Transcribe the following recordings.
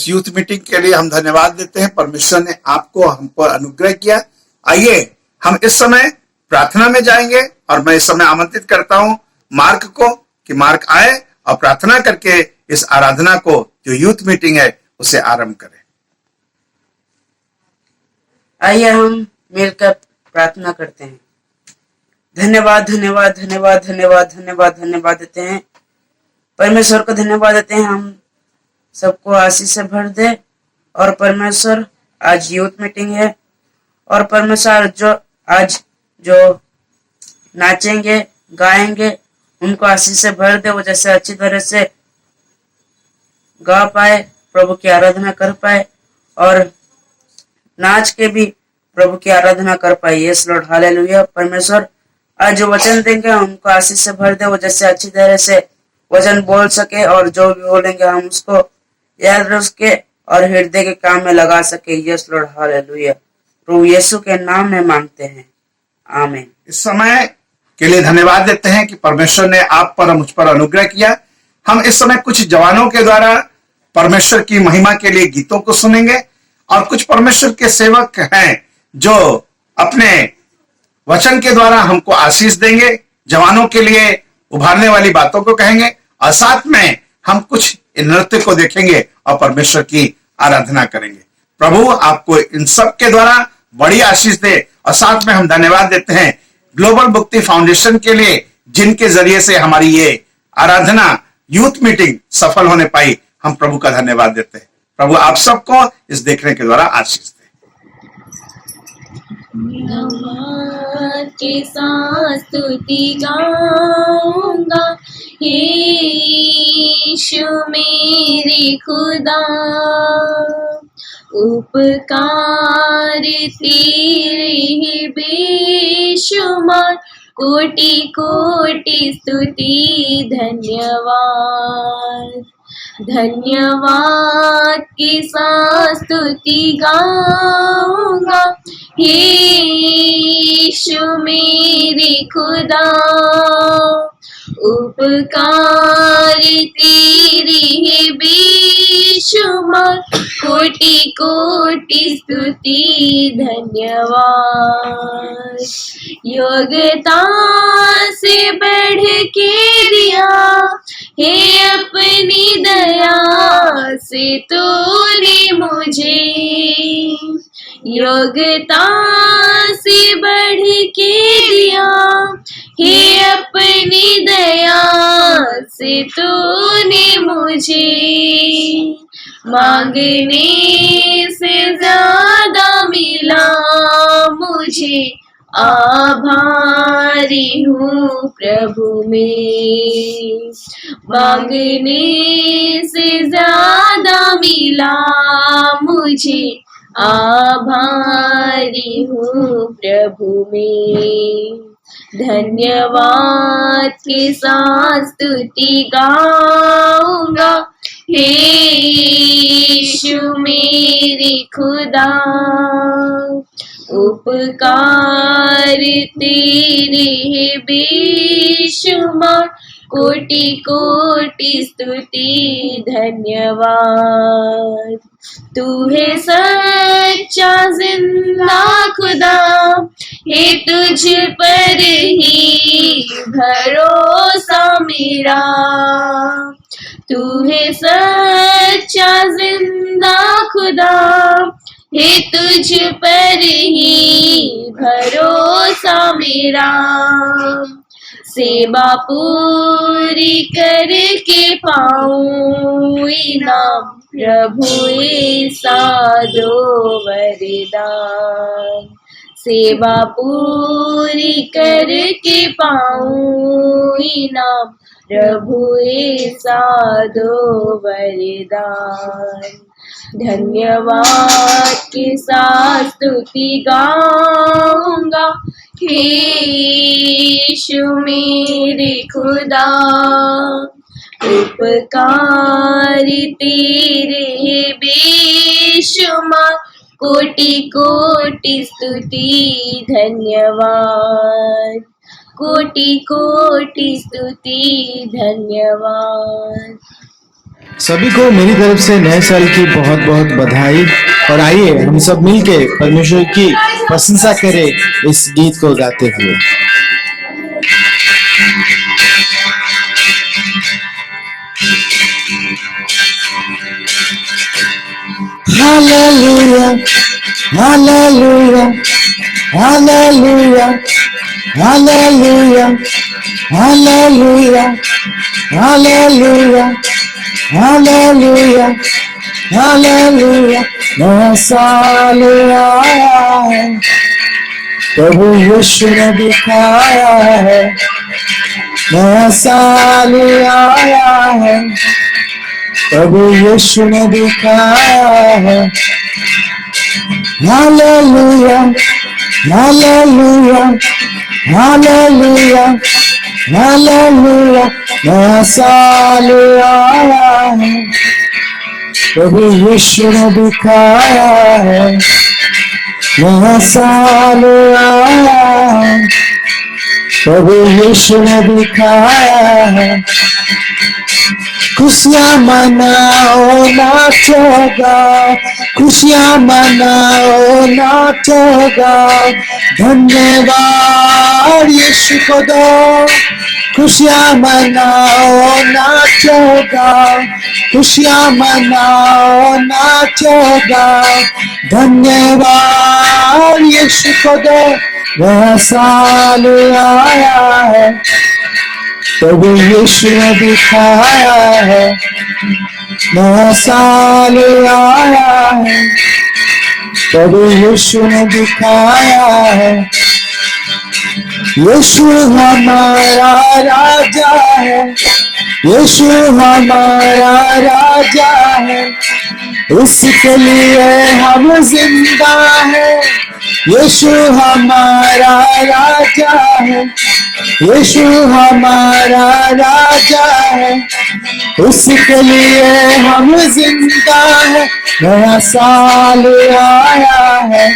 इस youth meeting के लिए हम धन्यवाद देते हैं। परमेश्वर ने आपको हम पर अनुग्रह किया। आइए हम इस समय प्रार्थना में जाएंगे और मैं इस समय आमंत्रित करता हूं मार्क को कि मार्क आए और प्रार्थना करके इस आराधना को जो यूथ मीटिंग है उसे आरंभ करें। आइए हम मिलकर प्रार्थना करते हैं। धन्यवाद धन्यवाद धन्यवाद धन्यवाद धन्यवाद धन्यवाद देते हैं परमेश्वर को। धन्यवाद देते हैं हम सबको आशीष से भर दे। और परमेश्वर आज यूथ मीटिंग है और परमेश्वर आज जो नाचेंगे गाएंगे उनको आशीष से भर दे। वो जैसे अच्छी तरह से गा पाए, प्रभु की आराधना कर पाए और नाच के भी प्रभु की आराधना कर पाए। Yes lord, hallelujah. परमेश्वर आज जो वचन देंगे उनको आशीष से भर दे। वो जैसे अच्छी तरह से वचन बोल सके और जो भी बोलेंगे हम उसको याद रख के और हृदय के काम में लगा सके। Yes lord, hallelujah. प्रभु यीशु के नाम में मांगते हैं, आमीन। इस समय के लिए धन्यवाद देते हैं कि परमेश्वर ने आप पर मुझ पर अनुग्रह किया। हम इस समय कुछ जवानों के द्वारा परमेश्वर की महिमा के लिए गीतों को सुनेंगे और कुछ परमेश्वर के सेवक हैं जो अपने वचन के द्वारा हमको आशीष देंगे, जवानों के लिए उभारने वाली बातों को कहेंगे और साथ में हम कुछ नृत्य को देखेंगे और परमेश्वर की आराधना करेंगे। प्रभु आपको इन सब के द्वारा बड़ी आशीष दे। और साथ में हम धन्यवाद देते हैं ग्लोबल भक्ति फाउंडेशन के लिए जिनके जरिए से हमारी ये आराधना यूथ मीटिंग सफल होने पाई। हम प्रभु का धन्यवाद देते हैं। प्रभु आप सबको इस देखने के द्वारा आशीष दे। के साथ स्तुति गाऊंगा हे यीशु मेरे खुदा, उपकार तेरे बेशुमार, कोटि कोटि स्तुति धन्यवाद। धन्यवाद के साथ स्तुति गाऊंगा हे यीशु मेरे खुदा, उपकार तेरे है बेशुमार, कोटि कोटि स्तुति धन्यवाद। योग्यता से बढ़ के दिया हे अपनी दया से तूने मुझे, योग्यता से बढ़ के दिया हे अपनी दया से तूने मुझे, मांगने से ज्यादा मिला मुझे, आभारी हूँ प्रभु में। मांगने से ज्यादा मिला मुझे, आभारी हूँ प्रभु में। धन्यवाद के साथ स्तुति गाऊंगा हे यीशु मेरे खुदा, उपकार तेरे है बेशुमार, कोटि कोटि स्तुति धन्यवाद। तू है सच्चा जिंदा खुदा, हे तुझ पर ही भरोसा मेरा। तू है सच्चा जिंदा खुदा, हे तुझ पर ही भरोसा मेरा। सेवा पूरी करके पाऊं इनाम, प्रभु ऐसा दो वरदान। सेवा पूरी करके पाऊं इनाम, प्रभु ऐसा दो वरदान। धन्यवाद के साथ स्तुति गाऊंगा हे यीशु मेरे खुदा, उपकार तेरे है बेशुमार, कोटि कोटि स्तुति धन्यवाद। कोटि कोटि स्तुति धन्यवाद। सभी को मेरी तरफ से नए साल की बहुत बहुत बधाई। और आइए हम सब मिलके परमेश्वर की प्रशंसा करें इस गीत को गाते हुए। Hallelujah, hallelujah, hallelujah, hallelujah, hallelujah, hallelujah, hallelujah, hallelujah। नया साल आया है, प्रभु यीशु ने दिखाया है। नया साल आया है, प्रभु यीशु ने दिखाया है। Hallelujah, hallelujah, hallelujah, hallelujah. नया साल आया है, प्रभु यीशु ने दिखाया है। नया साल आया है, प्रभु यीशु ने दिखाया है। खुशियाँ मनाओ नाचो गाओ, खुशियाँ मनाओ नाचो गाओ, धन्यवाद यीशु को दो। खुशियाँ मनाओ नाचो गाओ, खुशियाँ मनाओ नाचो गाओ, धन्यवाद यीशु को दो। नया साल आया है, प्रभु यीशु ने दिखाया है। नया साल आया है, प्रभु यीशु ने दिखाया है। यीशु हमारा राजा है, यीशु हमारा राजा है, इसके लिए हम जिंदा है। यीशु हमारा राजा है, यीशु हमारा राजा है, उसके लिए हम जिंदा है। नया साल आया है,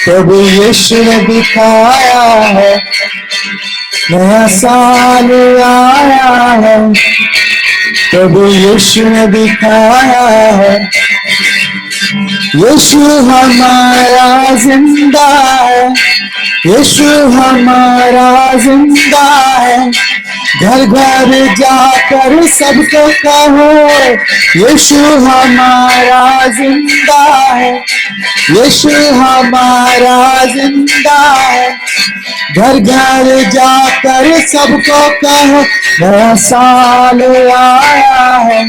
प्रभु यीशु ने दिखाया है। नया साल आया है, प्रभु यीशु ने दिखाया है। यीशु हमारा जिंदा है, यीशु हमारा जिंदा है। घर घर जाकर सबको कहो, यीशु हमारा जिंदा है, यीशु हमारा जिंदा है। घर घर जाकर सबको कहो, नया साल आया है,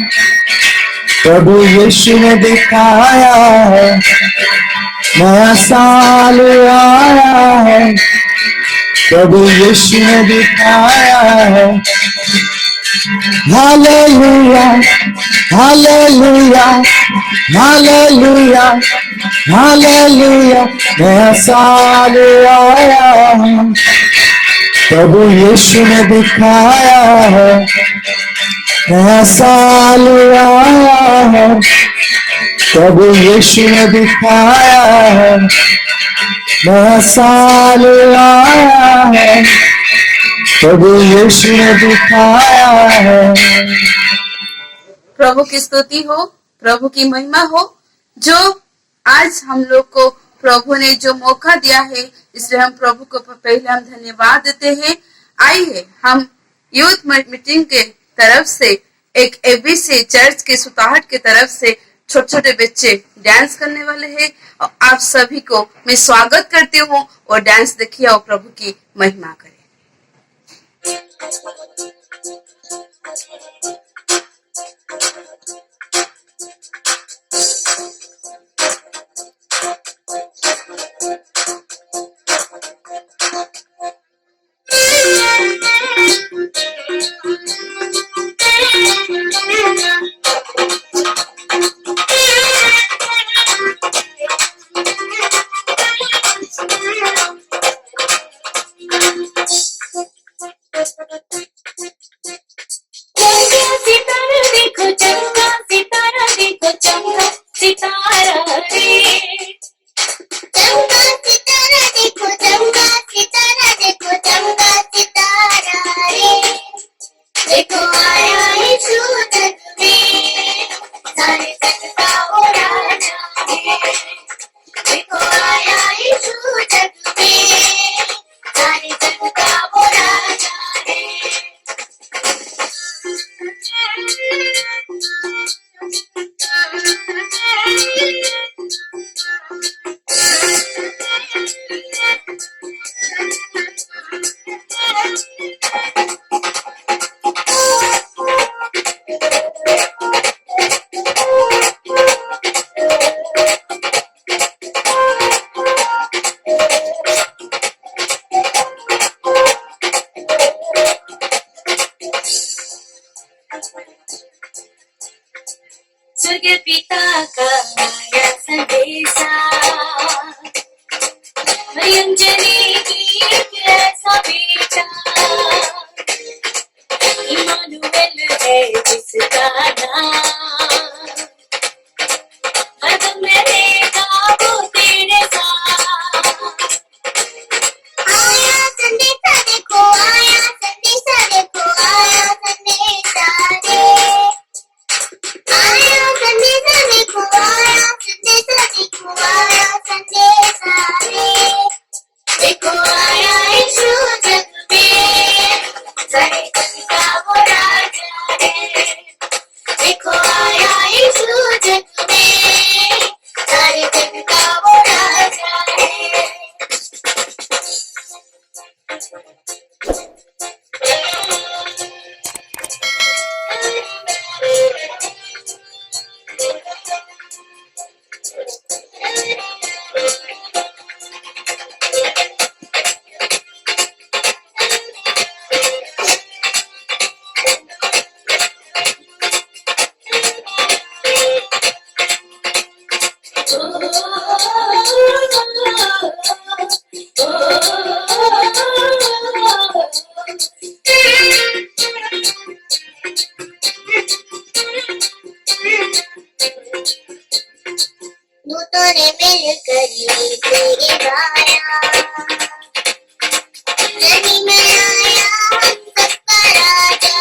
प्रभु यीशु ने दिखाया है। नया साल आया है, प्रभु यीशु ने दिखाया है। Hallelujah, hallelujah, hallelujah, hallelujah. नया साल आया है, प्रभु यीशु ने दिखाया है। नया साल आया है, प्रभु यीशु ने दिखाया है। नया साल आया है, प्रभु यीशु ने दिखाया है। प्रभु की स्तुति हो, प्रभु की महिमा हो। जो आज हम लोग को प्रभु ने जो मौका दिया है, इसलिए हम प्रभु को पहले हम धन्यवाद देते हैं। आइए हम यूथ मीटिंग के तरफ से एक एबीसी चर्च के सुताहट के तरफ से छोटे छोटे बच्चे डांस करने वाले हैं और आप सभी को मैं स्वागत करती हूँ और डांस देखिए और प्रभु की महिमा करें। स्वर्ग पिता का आया संदेशा, अंजनी की ऐसा बेटा, इमानुएल है जिसका नाम, हरदम रहेगा वो तेरे साथ। आया संदेशा देखो, आया संदेशा देखो, आया संदेशा रे, आया संदेशा देखो, आया संदेशा देखो, आया संदेशा रे, देखो आया यीशु जग में, सारे जग का वो राजा है, देखो आया यीशु जग में, सारे जग का वो राजा है। दूतों ने मिलकर ये तेरे गाया, जनी में आया हम सबका राजा,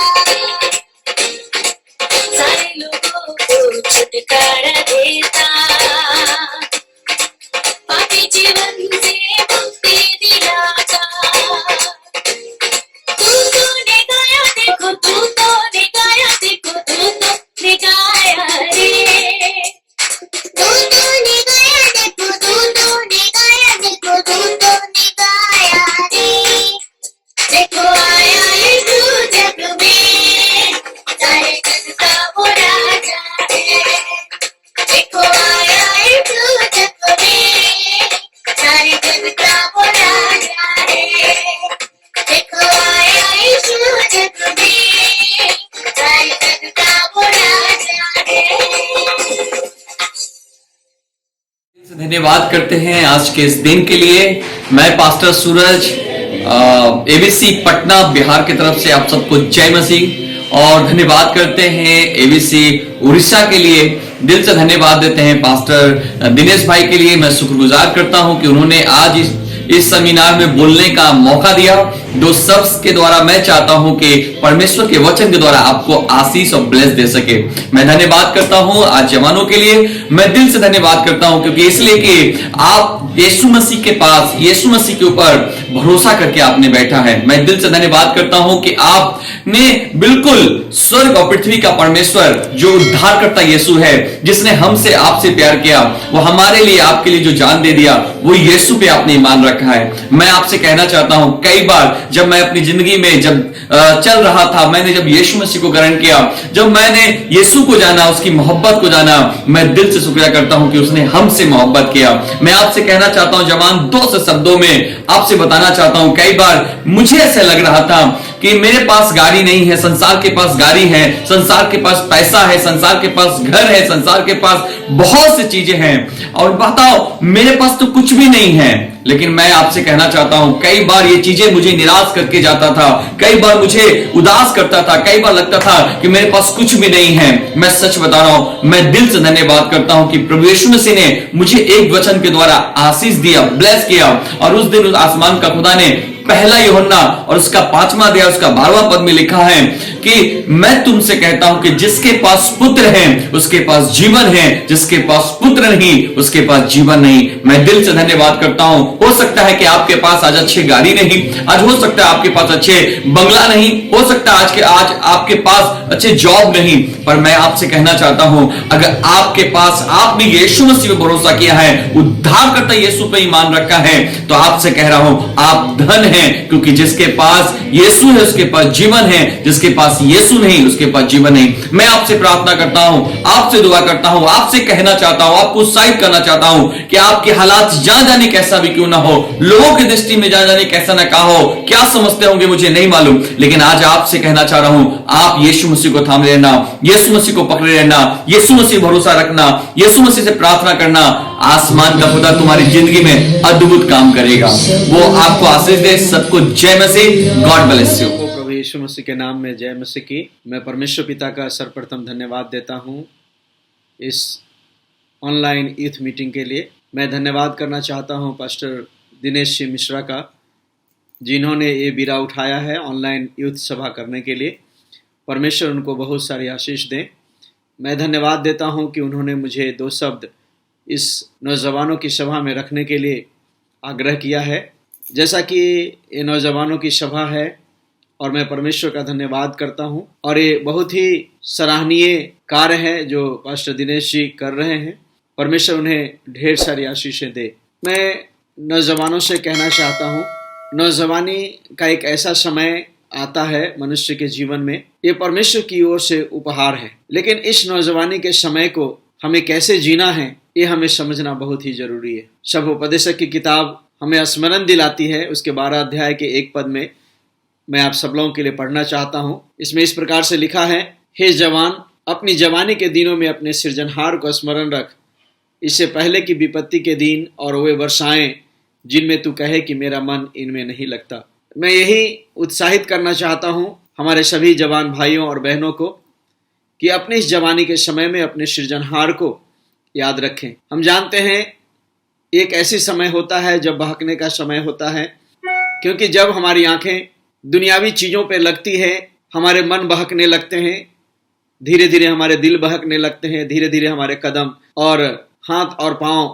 सारे लोगों को छुटकारा देता, पापी जीवन से मुक्ति दिलाता। दूतों ने गाया देखो, दूतों ने गाया देखो, दूतों ने गाया रे, दूतों ने गाया देखो, दूतों ने गाया देखो, दूतों ने गाया रे, देखो आया यीशु जग में, सारे जग का वो राजा है, देखो आया यीशु जग में, सारे जग का वो राजा है, देखो आया यीशु जग में, सारे जग का वो राजा है। धन्यवाद करते हैं आज के इस दिन के लिए। मैं पास्टर सूरज एबीसी पटना बिहार की तरफ से आप सबको जय मसीह और धन्यवाद करते हैं। एबीसी उड़ीसा के लिए दिल से धन्यवाद देते हैं। पास्टर दिनेश भाई के लिए मैं शुक्रगुजार करता हूं कि उन्होंने आज इस सेमिनार में बोलने का मौका दिया। दो शब्द के द्वारा मैं चाहता हूं कि परमेश्वर के वचन के द्वारा आपको आशीष और ब्लेस दे सके। मैं धन्यवाद करता हूं आज जवानों के लिए, मैं दिल से धन्यवाद करता हूं क्योंकि इसलिए कि आप यीशु मसीह के पास, यीशु मसीह के ऊपर भरोसा करके आपने बैठा है। मैं दिल से धन्यवाद करता हूं कि आपने बिल्कुल स्वर्ग और पृथ्वी का परमेश्वर जो उद्धारकर्ता यीशु है, जिसने हमसे आपसे प्यार किया, वो हमारे लिए आपके लिए जो जान दे दिया, वो यीशु पे आपने ईमान रखा है। मैं आपसे कहना चाहता हूं, कई बार जब मैं अपनी जिंदगी में जब चल रहा था, मैंने जब यीशु मसीह को ग्रहण किया, जब मैंने यीशु को जाना, उसकी मोहब्बत को जाना, मैं दिल से शुक्रिया करता हूं कि उसने हमसे मोहब्बत किया। मैं आपसे कहना चाहता हूं जवान, दो से शब्दों में आपसे बताना चाहता हूं, कई बार मुझे ऐसा लग रहा था कि मेरे पास गाड़ी नहीं है, संसार के पास गाड़ी है, संसार के पास पैसा है, संसार के पास घर है, संसार के पास बहुत सी चीजें हैं और बताओ मेरे पास तो कुछ भी नहीं है। लेकिन मैं आपसे कहना चाहता हूं, कई बार ये चीजें मुझे निराश करके जाता था, कई बार मुझे उदास करता था, कई बार लगता था कि मेरे पास कुछ भी नहीं है। मैं सच बता रहा हूं, मैं दिल से धन्यवाद करता हूं कि प्रभु यीशु मसीह ने मुझे एक वचन के द्वारा आशीष दिया, ब्लेस किया। और उस दिन उस आसमान का खुदा ने पहला यूहन्ना और उसका 5वां अध्याय उसका 12वां पद में लिखा है कि मैं तुमसे कहता हूं कि जिसके पास पुत्र है उसके पास जीवन है, जिसके पास पुत्र नहीं उसके पास जीवन नहीं। मैं दिल से धन्यवाद करता हूं। हो सकता है कि आपके पास आज अच्छी गाड़ी नहीं, आज हो सकता है आपके पास अच्छे बंगला नहीं, हो सकता है आज आपके पास अच्छे जॉब नहीं, पर मैं आपसे कहना चाहता हूं, अगर आपके पास आपने यीशु मसीह पर भरोसा किया है, उद्धारकर्ता यीशु पर ईमान रखा है, तो आपसे कह रहा हूं आप धन हैं, क्योंकि जिसके पास यीशु है है उसके पास जीवन है, जिसके पास यीशु नहीं उसके पास जीवन नहीं। मैं आपसे प्रार्थना करता हूं, आपसे दुआ करता हूं, आपसे कहना चाहता हूं, आपको उत्साहित करना चाहता हूं कि आपके हालात जहां जाने कैसा भी क्यों ना हो, लोगों की दृष्टि में जहां जाने कैसा ना कहा हो, क्या समझते होंगे मुझे नहीं मालूम, लेकिन आज आपसे कहना चाह रहा हूं, आप यीशु मसीह को थामे रहना, यीशु मसीह को पकड़े रहना, यीशु मसीह भरोसा रखना, यीशु मसीह से प्रार्थना करना। आसमान का खुदा तुम्हारी जिंदगी में अद्भुत काम करेगा। वो आपको आशीष दे। सबको जय मसीह। God bless you. प्रभु यीशु मसीह के नाम में जय मसीह की। मैं परमेश्वर पिता का सर्वप्रथम धन्यवाद देता हूं इस ऑनलाइन यूथ मीटिंग के लिए। मैं धन्यवाद करना चाहता हूं पास्टर दिनेश जी मिश्रा का, जिन्होंने ये बीड़ा उठाया है ऑनलाइन यूथ सभा करने के लिए। परमेश्वर उनको बहुत सारी आशीष दें। मैं धन्यवाद देता हूं कि उन्होंने मुझे 2 शब्द इस नौजवानों की सभा में रखने के लिए आग्रह किया है। जैसा कि ये नौजवानों की सभा है और मैं परमेश्वर का धन्यवाद करता हूं, और ये बहुत ही सराहनीय कार्य है जो पास्टर दिनेश जी कर रहे हैं। परमेश्वर उन्हें ढेर सारी आशीषें दे। मैं नौजवानों से कहना चाहता हूं, नौजवानी का एक ऐसा समय आता है मनुष्य के जीवन में, ये परमेश्वर की ओर से उपहार है, लेकिन इस नौजवानी के समय को हमें कैसे जीना है ये हमें समझना बहुत ही जरूरी है। शब्दोपदेशक की किताब हमें स्मरण दिलाती है, उसके 12 अध्याय के 1 पद में मैं आप सब लोगों के लिए पढ़ना चाहता हूँ। इसमें इस प्रकार से लिखा है, हे जवान, अपनी जवानी के दिनों में अपने सृजनहार को स्मरण रख, इससे पहले कि विपत्ति के दिन और वे वर्षाएं जिनमें तू कहे कि मेरा मन इनमें नहीं लगता। मैं यही उत्साहित करना चाहता हूँ हमारे सभी जवान भाइयों और बहनों को कि अपने इस जवानी के समय में अपने सृजनहार को याद रखें। हम जानते हैं एक ऐसी समय होता है जब बहकने का समय होता है, क्योंकि जब हमारी आंखें दुनियावी चीज़ों पे लगती है, हमारे मन बहकने लगते हैं, धीरे धीरे हमारे दिल बहकने लगते हैं, धीरे धीरे हमारे कदम और हाथ और पांव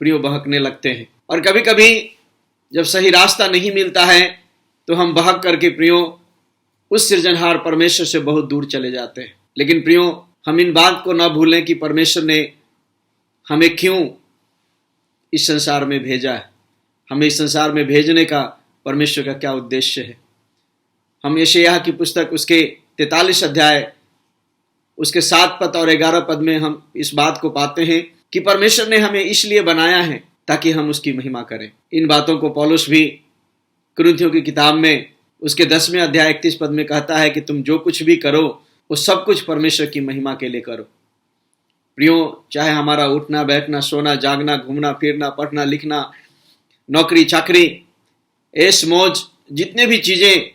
प्रियो बहकने लगते हैं। और कभी कभी जब सही रास्ता नहीं मिलता है तो हम बहक करके प्रियो उस सृजनहार परमेश्वर से बहुत दूर चले जाते हैं। लेकिन प्रियो, हम इन बात को न भूलें कि परमेश्वर ने हमें क्यों इस संसार में भेजा है, हमें इस संसार में भेजने का परमेश्वर का क्या उद्देश्य है। हम यशायाह की पुस्तक उसके 43 अध्याय उसके 7 पद और 11 पद में हम इस बात को पाते हैं कि परमेश्वर ने हमें इसलिए बनाया है ताकि हम उसकी महिमा करें। इन बातों को पौलुस भी कुरिन्थियों की किताब में उसके 10वें अध्याय 31 पद में कहता है कि तुम जो कुछ भी करो वो सब कुछ परमेश्वर की महिमा के लिए करो। प्रियो, चाहे हमारा उठना बैठना, सोना जागना, घूमना फिरना, पढ़ना लिखना, नौकरी चाकरी, ऐश मौज, जितने भी चीजें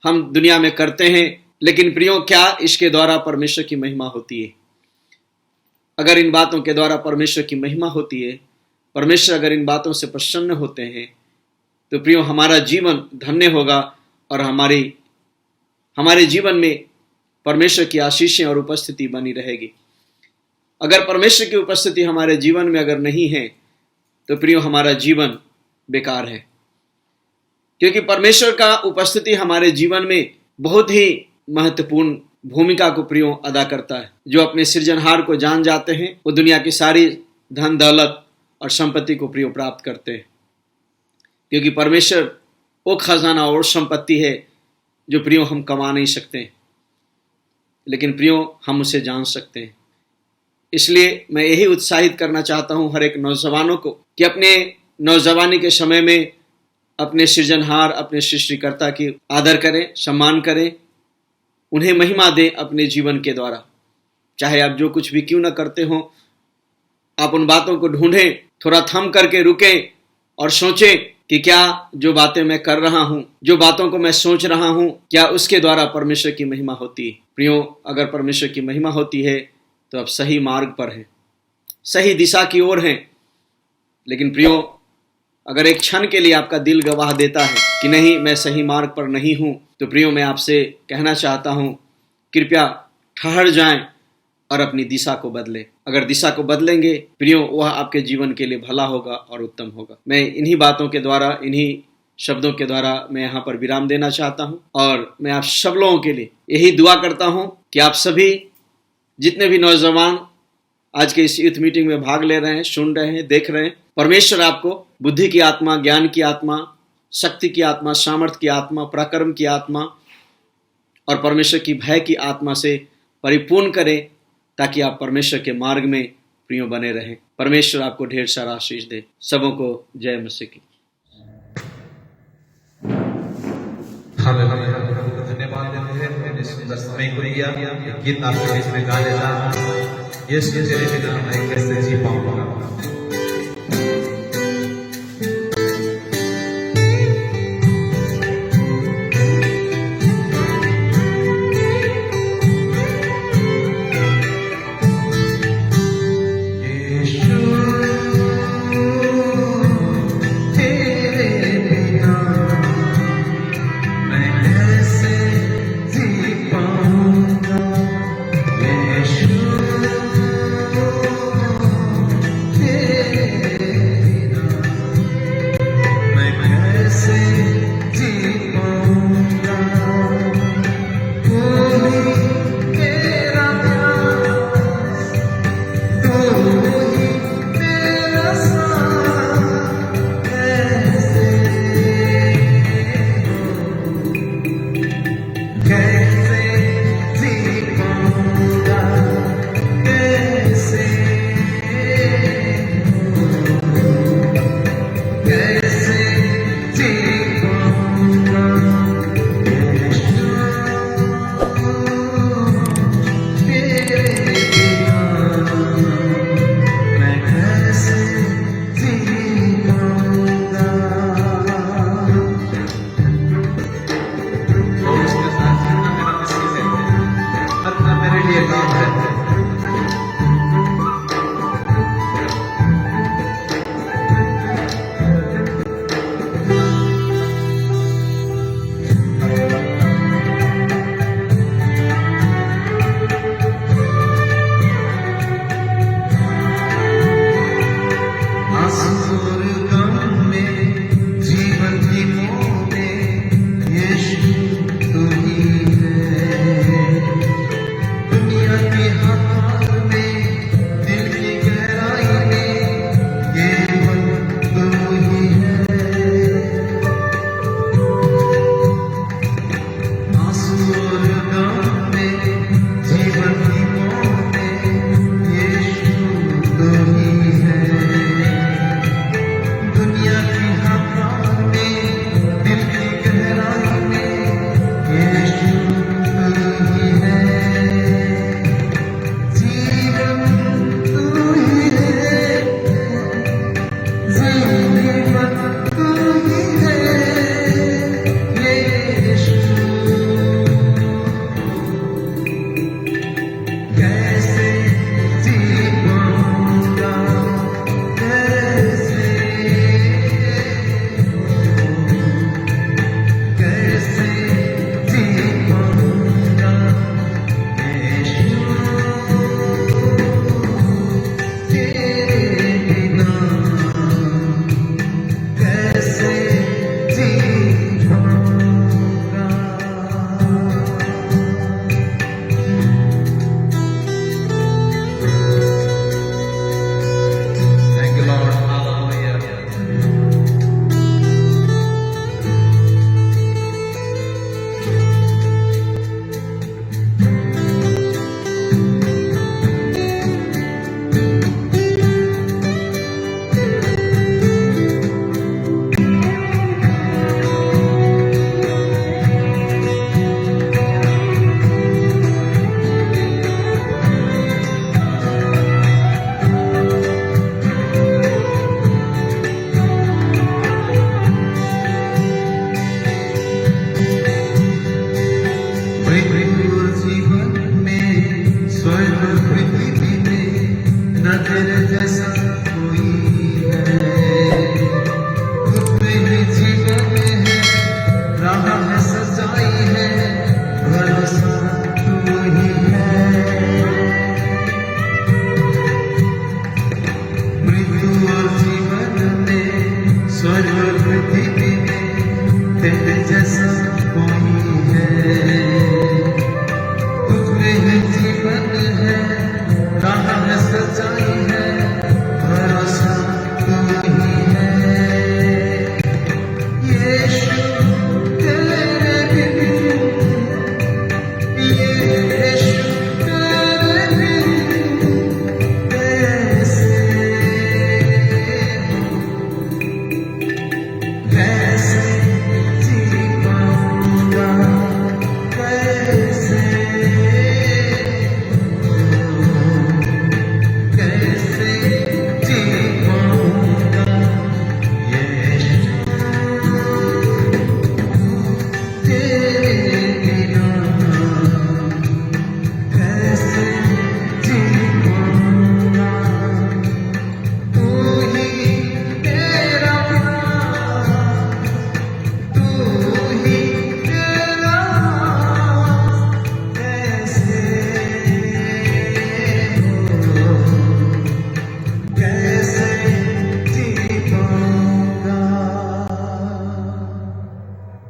हम दुनिया में करते हैं, लेकिन प्रियो क्या इसके द्वारा परमेश्वर की महिमा होती है? अगर इन बातों के द्वारा परमेश्वर की महिमा होती है, परमेश्वर अगर इन बातों से प्रसन्न होते हैं, तो प्रियो हमारा जीवन धन्य होगा और हमारे जीवन में परमेश्वर की आशीषें और उपस्थिति बनी रहेगी। अगर परमेश्वर की उपस्थिति हमारे जीवन में अगर नहीं है तो प्रियो हमारा जीवन बेकार है, क्योंकि परमेश्वर का उपस्थिति हमारे जीवन में बहुत ही महत्वपूर्ण भूमिका को प्रियो अदा करता है। जो अपने सृजनहार को जान जाते हैं वो दुनिया की सारी धन दौलत और संपत्ति को प्रियो प्राप्त करते हैं, क्योंकि परमेश्वर वो खजाना और संपत्ति है जो प्रियो हम कमा नहीं सकते हैं, लेकिन प्रियो हम उसे जान सकते हैं। इसलिए मैं यही उत्साहित करना चाहता हूं हर एक नौजवानों को कि अपने नौजवानी के समय में अपने सृजनहार, अपने सृष्टिकर्ता की आदर करें, सम्मान करें, उन्हें महिमा दें अपने जीवन के द्वारा। चाहे आप जो कुछ भी क्यों ना करते हो, आप उन बातों को ढूंढें, थोड़ा थम करके रुकें और सोचें कि क्या जो बातें मैं कर रहा हूं, जो बातों को मैं सोच रहा हूं, क्या उसके द्वारा परमेश्वर की महिमा होती है। प्रियो, अगर परमेश्वर की महिमा होती है तो आप सही मार्ग पर हैं, सही दिशा की ओर हैं। लेकिन प्रियो, अगर एक क्षण के लिए आपका दिल गवाह देता है कि नहीं, मैं सही मार्ग पर नहीं हूं, तो प्रियो मैं आपसे कहना चाहता हूं, कृपया ठहर जाएं और अपनी दिशा को बदलें। अगर दिशा को बदलेंगे प्रियो, वह आपके जीवन के लिए भला होगा और उत्तम होगा। मैं इन्हीं बातों के द्वारा, इन्हीं शब्दों के द्वारा मैं यहाँ पर विराम देना चाहता हूँ, और मैं आप सब लोगों के लिए यही दुआ करता हूँ कि आप सभी जितने भी नौजवान आज के इस यूथ मीटिंग में भाग ले रहे हैं, सुन रहे हैं, देख रहे हैं, परमेश्वर आपको बुद्धि की आत्मा, ज्ञान की आत्मा शक्ति की आत्मा, सामर्थ्य की आत्मा, पराक्रम की आत्मा और परमेश्वर की भय की आत्मा से परिपूर्ण करें, ताकि आप परमेश्वर के मार्ग में प्रियो बने रहें। परमेश्वर आपको ढेर सारा आशीष दे। सबों को जय मसीह की। धन्यवाद देते हैं मैंने सुंदर समय को लिया, गीत आपके बीच में गा लेता हूं। यीशु तेरे बिना मैं कैसे जी पाऊंगा। Yeah.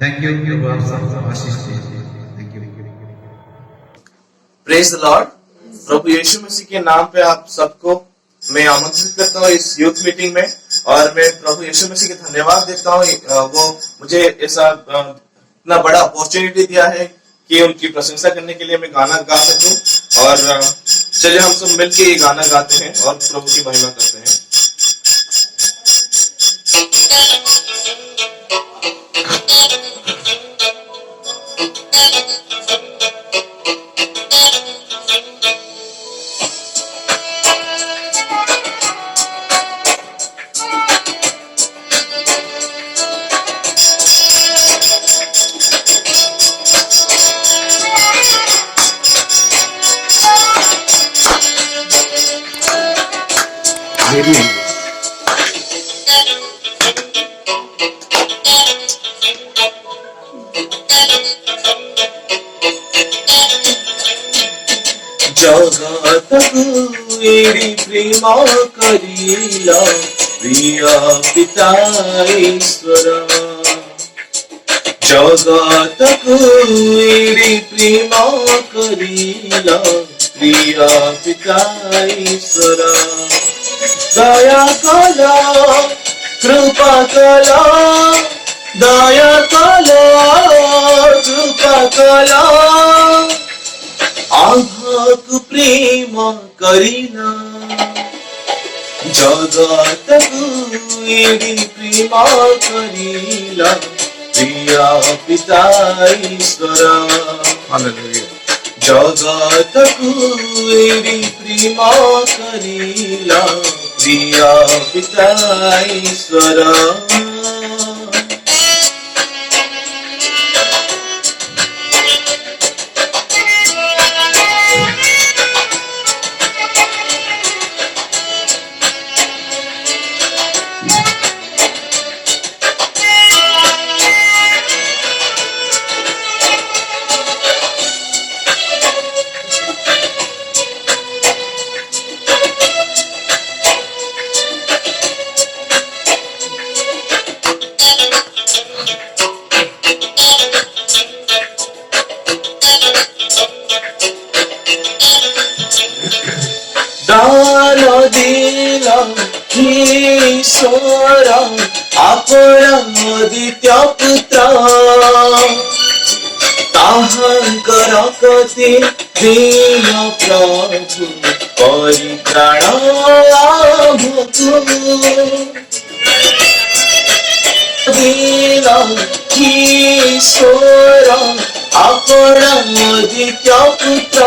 Thank you. प्रभु आप सबको आशीष दे। Thank you. Praise the lord. प्रभु यीशु मसीह के नाम पे आप सबको मैं आमंत्रित करता हूँ इस यूथ मीटिंग में, और मैं प्रभु यीशु मसीह के धन्यवाद देता हूँ। वो मुझे ऐसा इतना बड़ा अपॉर्चुनिटी दिया है कि उनकी प्रशंसा करने के लिए मैं गाना गा सकूं। और चलिए हम सब मिलकर ये गाना गाते हैं और प्रभु की महिमा करते हैं। जगतकु एडी प्रेमा करीला प्रिया पिता ईश्वर। जगतकु एडी प्रेमा करीला प्रिया पिता ईश्वर। दया कला कृपा कला, दया कला कृपा कला, आभाक प्रेम करीना। जगतकु एडी प्रेमा करीला प्रिया पिता ईश्वर। जगतकु एडी प्रेमा करीला प्रिया पिता ईश्वर। दान दिला ईश्वर आपण दित्य पुत्र। ताहांकर कति दीन प्रभु परित्राण आभुतु। दिला ईश्वर आपण दित्य पुत्र।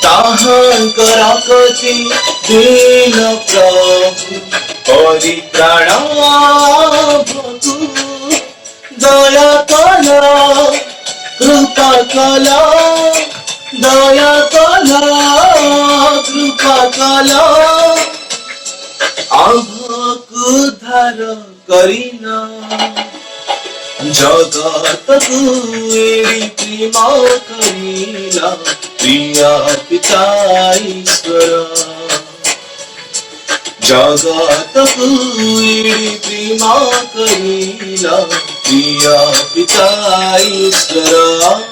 ताहांकर कति दीन प्रभु परित्राण आभुतु। दया कला कृपा कला, दया कला कृपा कला, आभाक उद्धार करीना। जगतकु एडी प्रेमा करीला प्रिया पिता ईश्वर। जगतकु एडी प्रेमा करीला प्रिया पिता ईश्वर।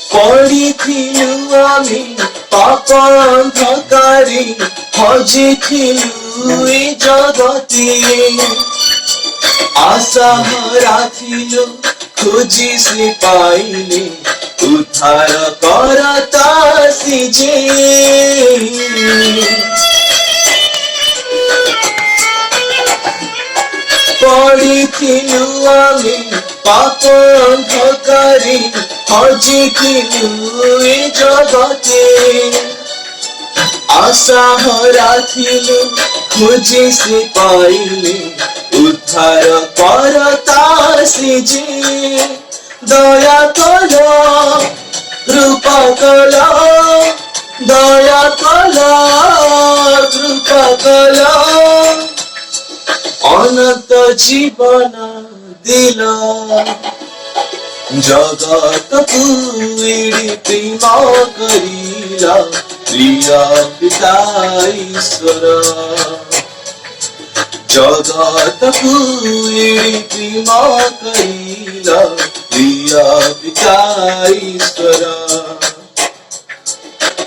पढ़िथिलु आमी पाप अंधकारी, हजिथिलु ए जगती। आशा हराथिलु खोजी से पाइले, उद्धार करता सिजे। पढ़िथिलु आमी पाप अंधकारी, हजिथिलु ए जगती। जगते आशा हरा थिलु खोजी से पाइले उद्धार करता से जे दया कलो कृपा कलो दया कलो कृपा कलो अनंत जीवन दिल जगत एड़ी प्रेम करिला प्रिय पिता ईश्वर जगत एड़ी प्रेम करिला प्रिय पिता ईश्वर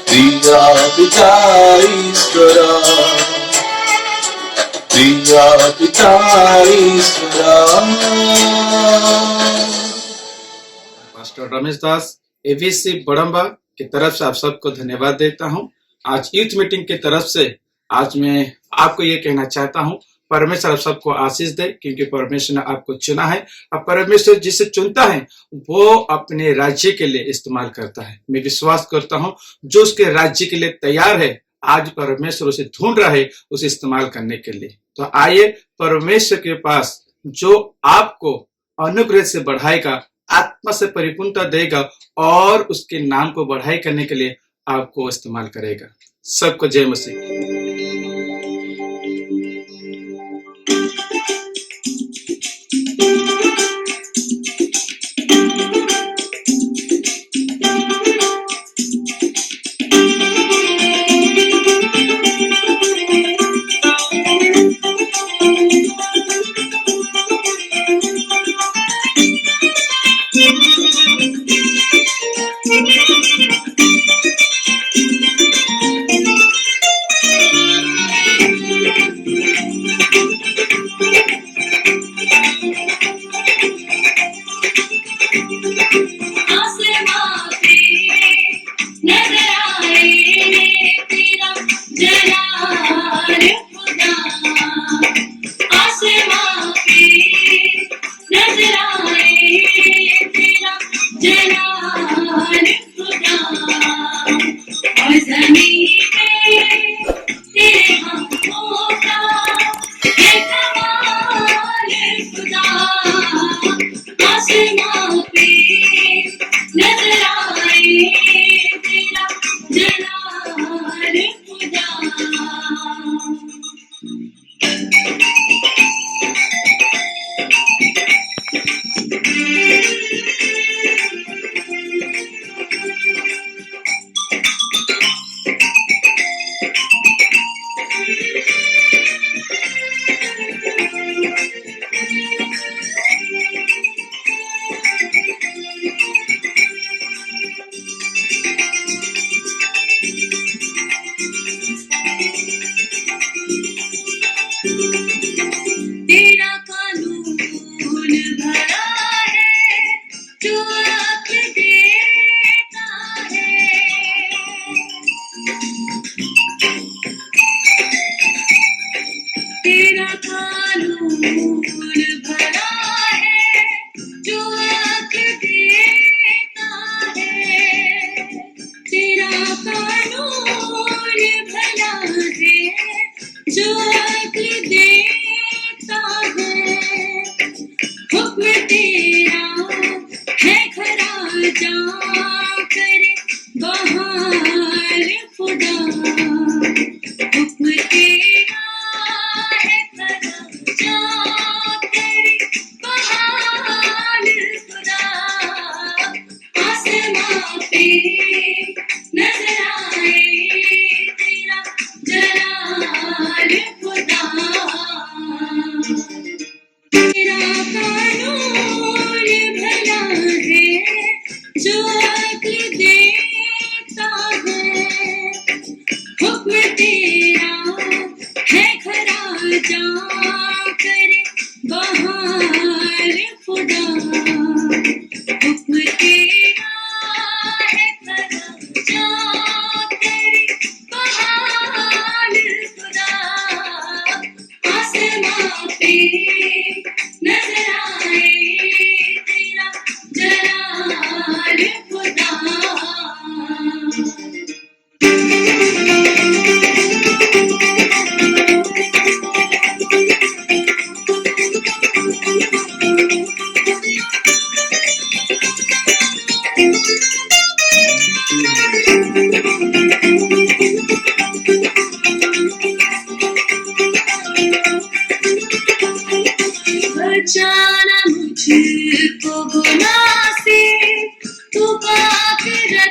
प्रिय पिता ईश्वर प्रिय पिता ईश्वर। पास्टर रमेश दास एबीसी बड़म्बा की तरफ से आप सबको धन्यवाद देता हूं। आज यूथ मीटिंग की तरफ से आज मैं आपको ये कहना चाहता हूं, परमेश्वर आप सबको आशीष दे, क्योंकि परमेश्वर ने आपको चुना है। अब परमेश्वर जिसे चुनता है वो अपने राज्य के लिए इस्तेमाल करता है। मैं विश्वास करता हूं जो उसके राज्य के लिए तैयार है, आज परमेश्वर उसे ढूंढ रहा है उसे इस्तेमाल करने के लिए। तो आइए परमेश्वर के पास जो आपको अनुग्रह से बढ़ाएगा, आत्मा से परिपूर्णता देगा और उसके नाम को बढ़ाई करने के लिए आपको इस्तेमाल करेगा। सबको जय मसीह।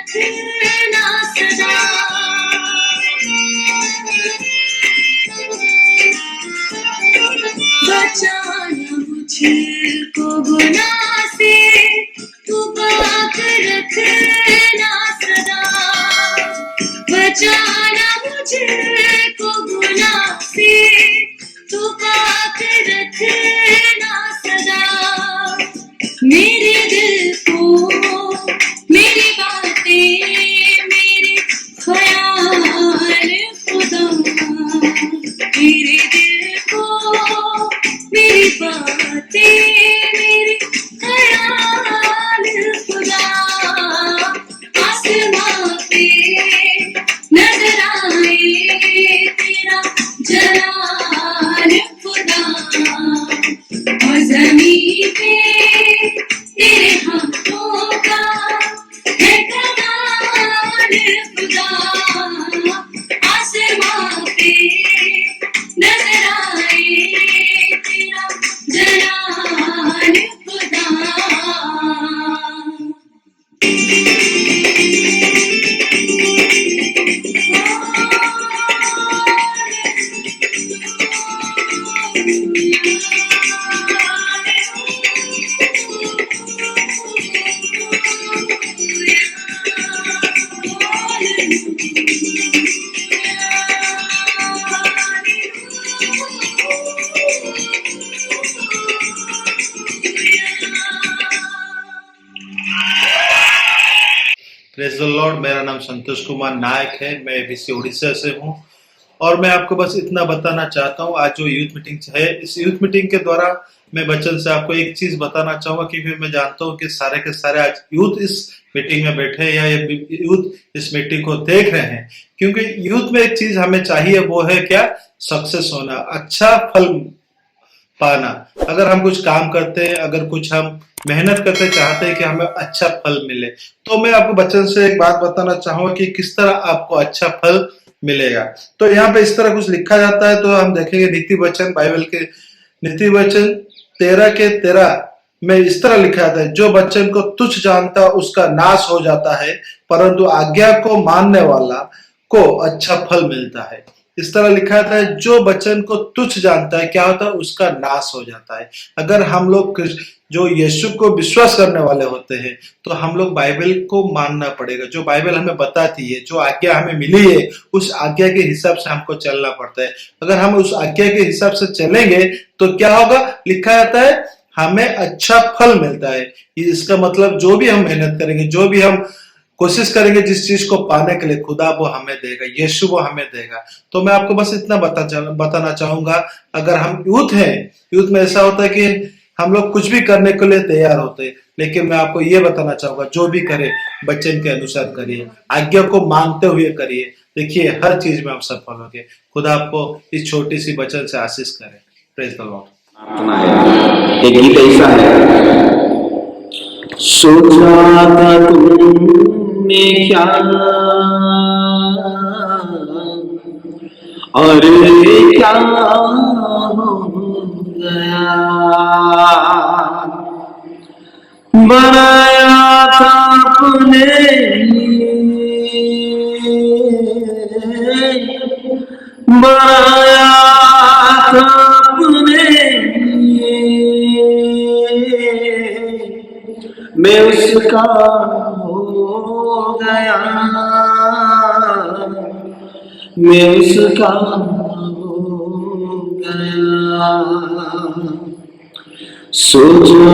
रखना सदा। बचाना मुझको गुनाह से, तू पाक रखना सदा। बचाना मुझको गुनाह से, तू पाक रखना सदा। मेरे दिल को, मेरी बातें, मेरे ख्याल खुदा, मेरे दिल को, मेरी बातें, मेरे ख्याल खुदा। आसमां पे नजर आए तेरा जलाल खुदा, और ज़मीं पे तेरे हाथों का है कमाल खुदा। आसमां पे नजर आए तेरा जलाल खुदा। Praise the Lord. मेरा नाम संतोष कुमार नायक है, मैं एबीसी उड़ीसा से हूँ और मैं आपको बस इतना बताना चाहता हूँ। आज जो यूथ मीटिंग है, इस यूथ मीटिंग के द्वारा मैं वचन से आपको एक चीज बताना चाहूंगा, क्योंकि मैं जानता हूँ कि सारे के सारे आज यूथ इस मीटिंग में बैठे हैं या यूथ इस मीटिंग को देख रहे हैं। क्योंकि यूथ में एक चीज हमें चाहिए, वो है क्या? सक्सेस होना, अच्छा फल पाना। अगर हम कुछ काम करते हैं, अगर कुछ हम मेहनत करते चाहते हैं कि हमें अच्छा फल मिले, तो मैं आपको वचन से एक बात बताना चाहूंगा कि किस तरह आपको अच्छा फल मिलेगा। तो यहाँ पे इस तरह कुछ लिखा जाता है, तो हम देखेंगे नीति वचन, बाइबल के नीति वचन 13 के 13 में इस तरह लिखा जाता है, जो वचन को तुच्छ जानता उसका नाश हो जाता है, परंतु आज्ञा को मानने वाला को अच्छा फल मिलता है। इस तरह लिखा जाता है, जो वचन को तुच्छ जानता है, क्या होता है? उसका नाश हो जाता है। अगर हम लोग जो यीशु को विश्वास करने वाले होते हैं, तो हम लोग बाइबल को मानना पड़ेगा। जो बाइबल हमें बताती है, जो आज्ञा हमें मिली है, उस आज्ञा के हिसाब से हमको चलना पड़ता है। अगर हम उस आज्ञा के हिसाब से चलेंगे तो क्या होगा? लिखा जाता है हमें अच्छा फल मिलता है। इसका मतलब जो भी हम मेहनत करेंगे, जो भी हम कोशिश करेंगे जिस चीज को पाने के लिए, खुदा वो हमें देगा, यीशु वो हमें देगा। तो मैं आपको बस इतना बताना चाहूंगा, अगर हम यूथ हैं, यूथ में ऐसा होता है कि हम लोग कुछ भी करने के लिए तैयार होते हैं, लेकिन मैं आपको ये बताना चाहूंगा, जो भी करे वचन के अनुसार करिए, आज्ञा को मानते हुए करिए। देखिए हर चीज में आप सफल होंगे। खुदा आपको इस छोटी सी वचन से आशीष करे। Praise the Lord. एक गीत ऐसा है, सोचा था तुमने क्या और क्या हो गया, बनाया था अपने बनाया था अपने, मैं उसका हो गया, मैं उसका हो गया। सोचा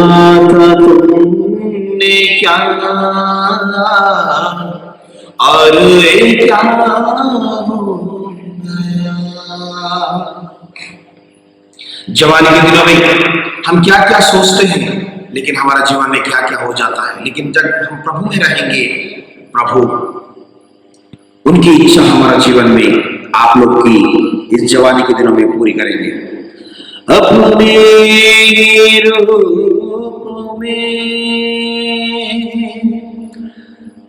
था तुमने क्या और क्या हो गया। जवानी के दिनों में हम क्या क्या सोचते हैं, लेकिन हमारा जीवन में क्या क्या हो जाता है। लेकिन जब हम प्रभु में रहेंगे, प्रभु उनकी इच्छा हमारा जीवन में आप लोग की इस जवानी के दिनों में पूरी करेंगे। अपने रूप में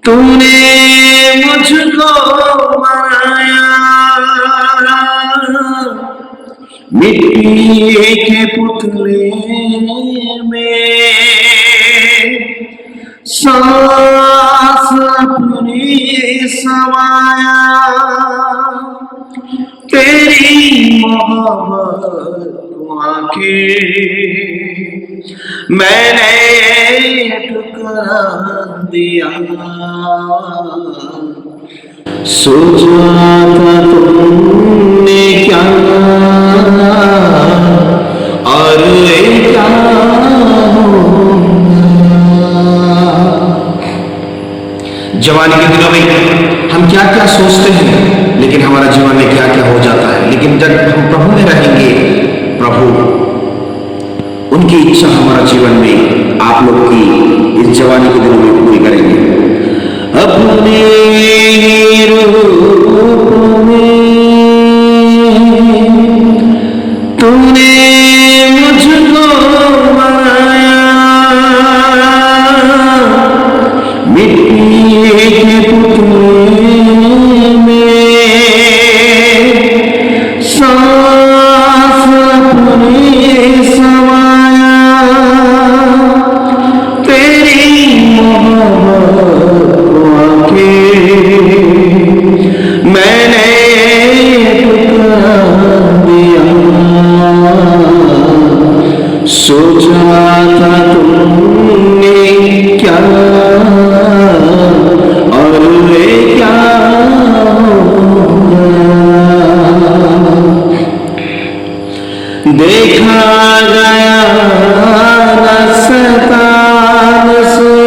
तूने मुझको बनाया, मिट्टी के पुतले में सांस अपनी समाया, तेरी मोहब्बत को आके मैंने ठुकरा दिया। सोचा था तुमने क्या और क्या जवानी के दिनों में हम क्या क्या सोचते हैं, लेकिन हमारा जीवन में क्या क्या हो जाता है। लेकिन जब हम प्रभु में रहेंगे, प्रभु उनकी इच्छा हमारा जीवन में आप लोग की इस जवानी के दिनों में पूरी करेंगे। अपने रूप में तूने मुझको बनाया, मिट्टी के पुतले में सांस अपने समाया, तेरी मोहब्बत को आके मैंने ठुकरा दिया। सोचा था तुमने क्या और क्या देखा गया शैतान से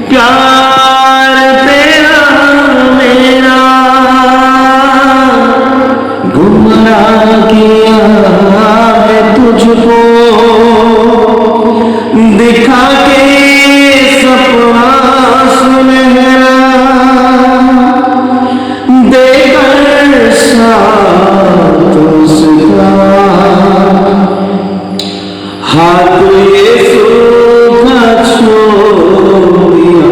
प्यार तेरा मेरा, गुमराह किया है तुझको दिखा के सपना सुनहरा, देकर साथ उसका हाथ यीशु का छोड़ दिया।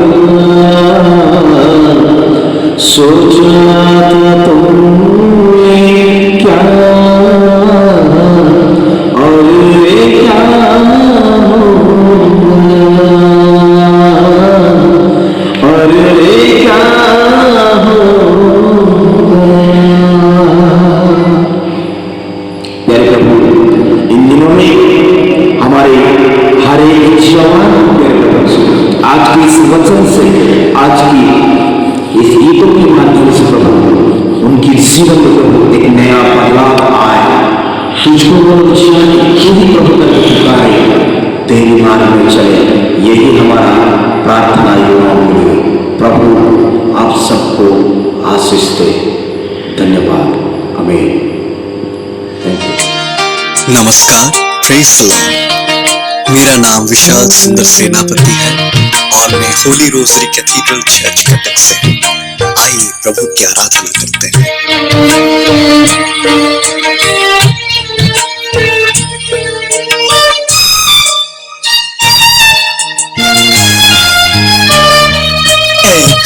सोचा था तुमने क्या और क्या और क्या प्यारे प्रभु, इन दिनों में हमारे हर एक जवान आज के इस वचन से, आज की इस गीतों के माध्यम से प्रभु उनकी जीवन में प्रभु एक नया बदलाव आए। तुझको वो तू ही प्रभु का पुकारे, तेरी मार्ग में चले, यही हमारा प्रार्थना है। प्रभु आप सबको आशीष दे। धन्यवाद। आमीन। Thank you. नमस्कार, प्रेज द लॉर्ड। मेरा नाम विशाल सुंदर सेनापति है और मैं Holi rosary cathedral church Cuttack से। आइए प्रभु की आराधना करते हैं।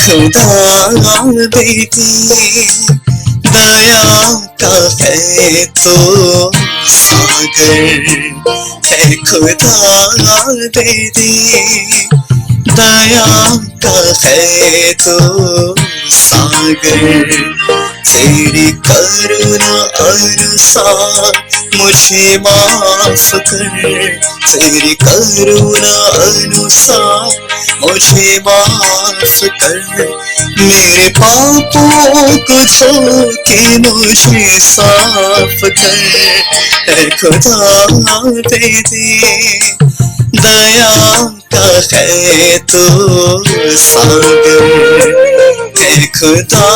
खुदा बेटी दया का है तो सागर है, खुदा बेटी दया का है तो सागर, तेरी करुणा अनुसार मुझे माफ कर, तेरी करुणा अनुसार मुझे माफ कर, मेरे पापों को धो के मुझे साफ कर। खुदा बेटी दया का है तो सागर, खुदा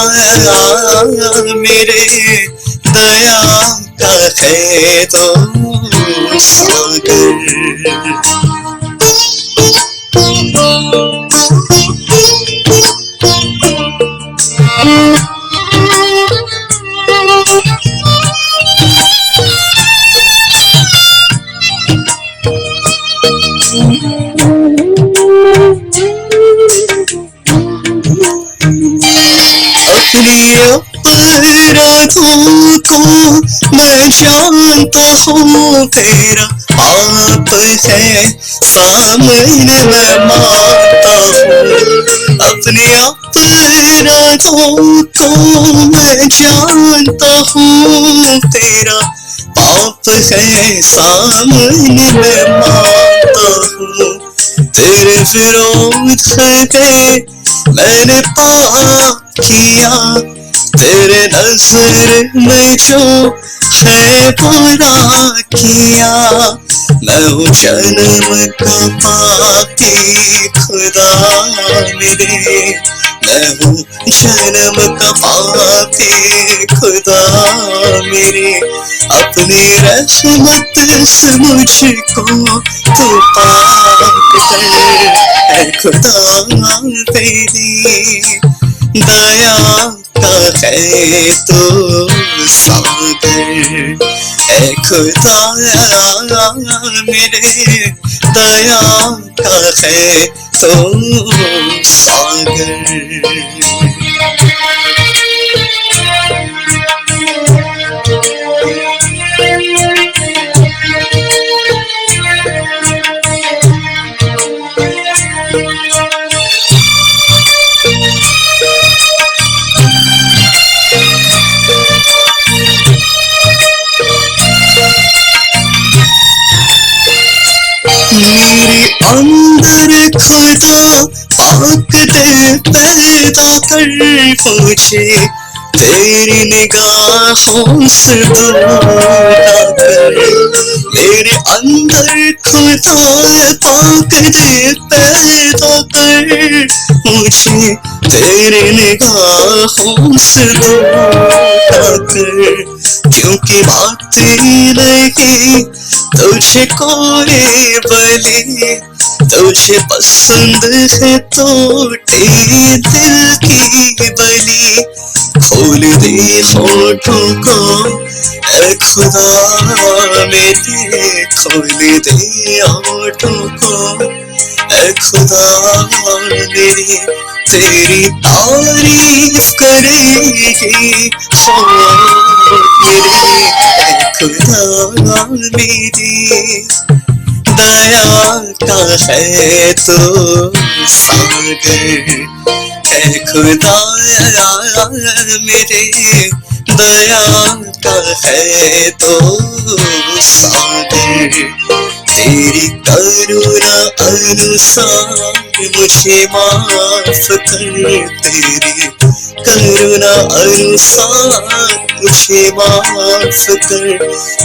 मेरे दया का है तो सागर। अपराधों को मैं जानता हूँ, तेरा पाप है सामने मैं मानता हूँ। अपने अपराधों को मैं जानता हूँ, तेरा पाप है सामने मैं मानता हूँ, तेरे विरोध में मैंने पाप किया, तेरे नजर में जो है बुरा किया, मैं हूँ जन्म का पापी खुदा मेरे, मैं हूँ जन्म का पापी खुदा मेरे, अपनी रहमत से मुझको तू पाक कर, ऐ खुदा तेरी दया का है तो सागर, ऐ खुदा मेरे दया का है तो सागर। मेरे अंदर खुदा पाक दे पैदा कर मुझे, तेरी निगाहों से दूर कर, मेरे अंदर खुदा पाक दे पैदा कर मुझे, तेरी निगाहों से दूर कर, क्योंकि बात नहीं तुझे कोई बली, तुझे पसंद है तो तेरे दिल की बली, खोल दे होठों को ऐ खुदा मेरे, खोल दे होठों को ऐ खुदा मेरे, तेरी तारीफ करेगी हो मेरे, ऐ खुदा मेरी दया का है तो सागर, ऐ खुदा मेरे दया का है तो सागर, तेरी करुणा अनुसार मुझे माफ कर, तेरी करुणा अनुसार मुझे माफ कर,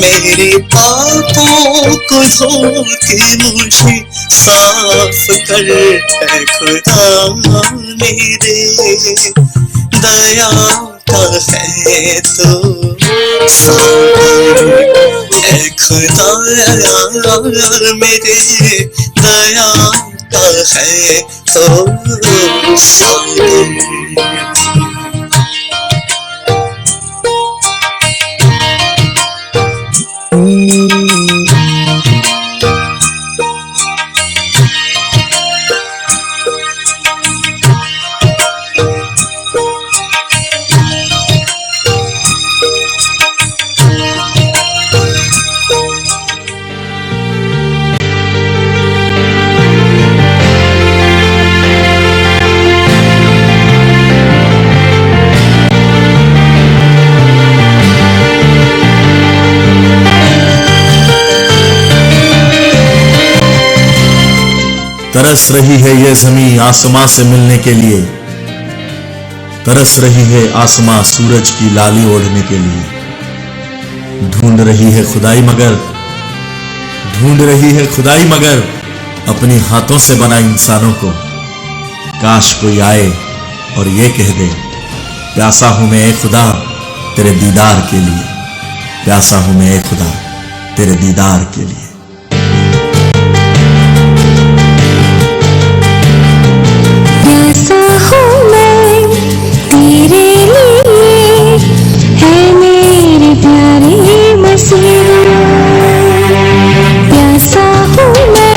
मेरे पापों को धो के मुझे साफ कर, ऐ खुदा मेरे दया का है तो सागर, ऐ खुदा मेरे दया का है तो सागर। तरस रही है ये जमीन आसमां से मिलने के लिए, तरस रही है आसमां सूरज की लाली ओढ़ने के लिए, ढूंढ रही है खुदाई मगर, ढूंढ रही है खुदाई मगर अपने हाथों से बनाए इंसानों को, काश कोई आए और ये कह दे प्यासा हूं मैं ए खुदा तेरे दीदार के लिए, प्यासा हूं मैं ए खुदा तेरे दीदार के लिए। प्यासा हूँ मैं तेरे लिए, है मेरे प्यारे मसीहा, प्यासा हूँ मैं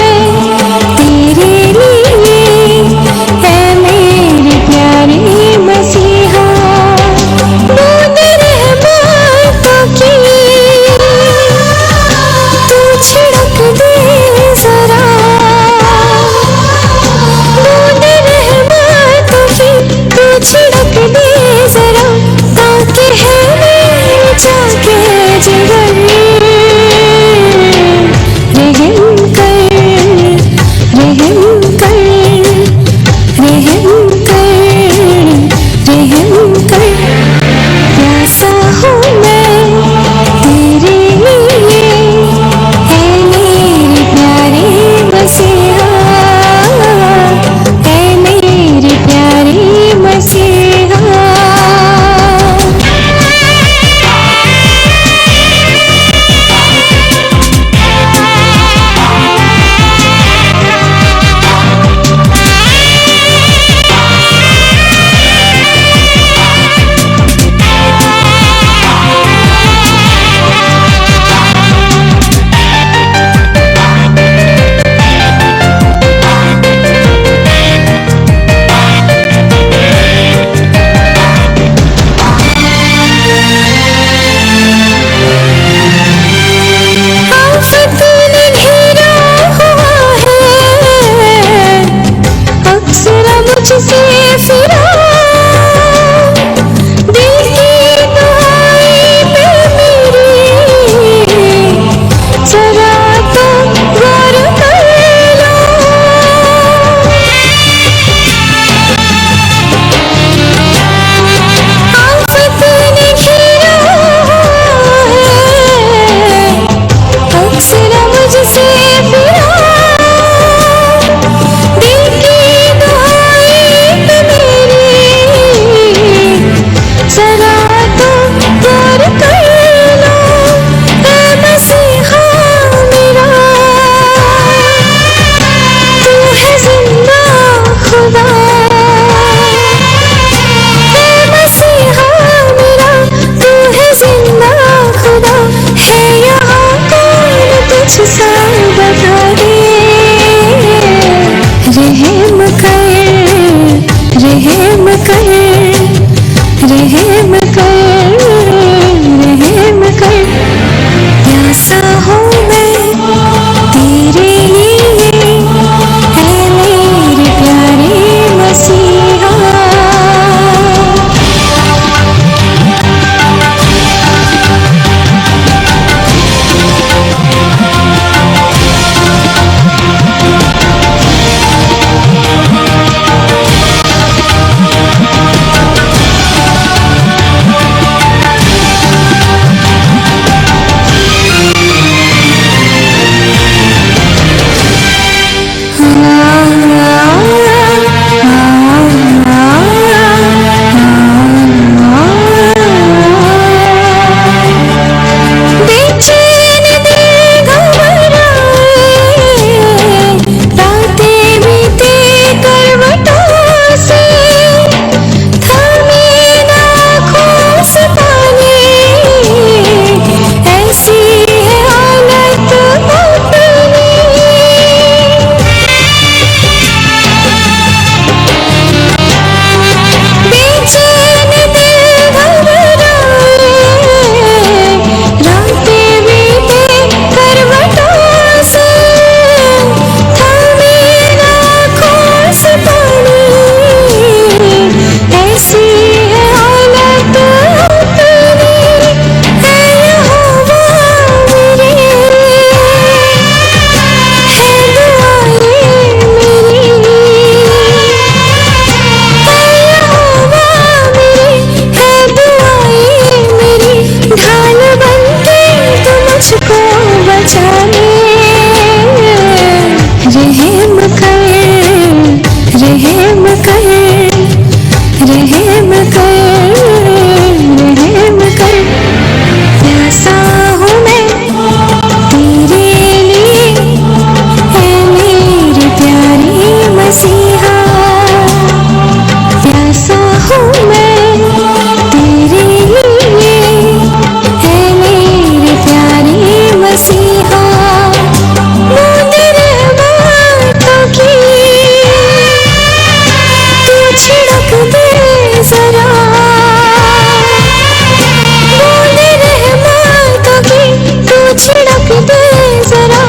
तेरे लिए, है मेरे प्यारे मसीहा, बूंद रहमतों की तुझे रहम कर, प्यासा हूँ मैं तेरे लिए, है मेरे प्यारे मसीहा। प्यासा हूँ मैं तेरे लिए, है मेरे प्यारे मसीहा। बूंद रहमतों की तू छिड़क दे जरा, बूंद रहमतों की तू छिड़क दे जरा,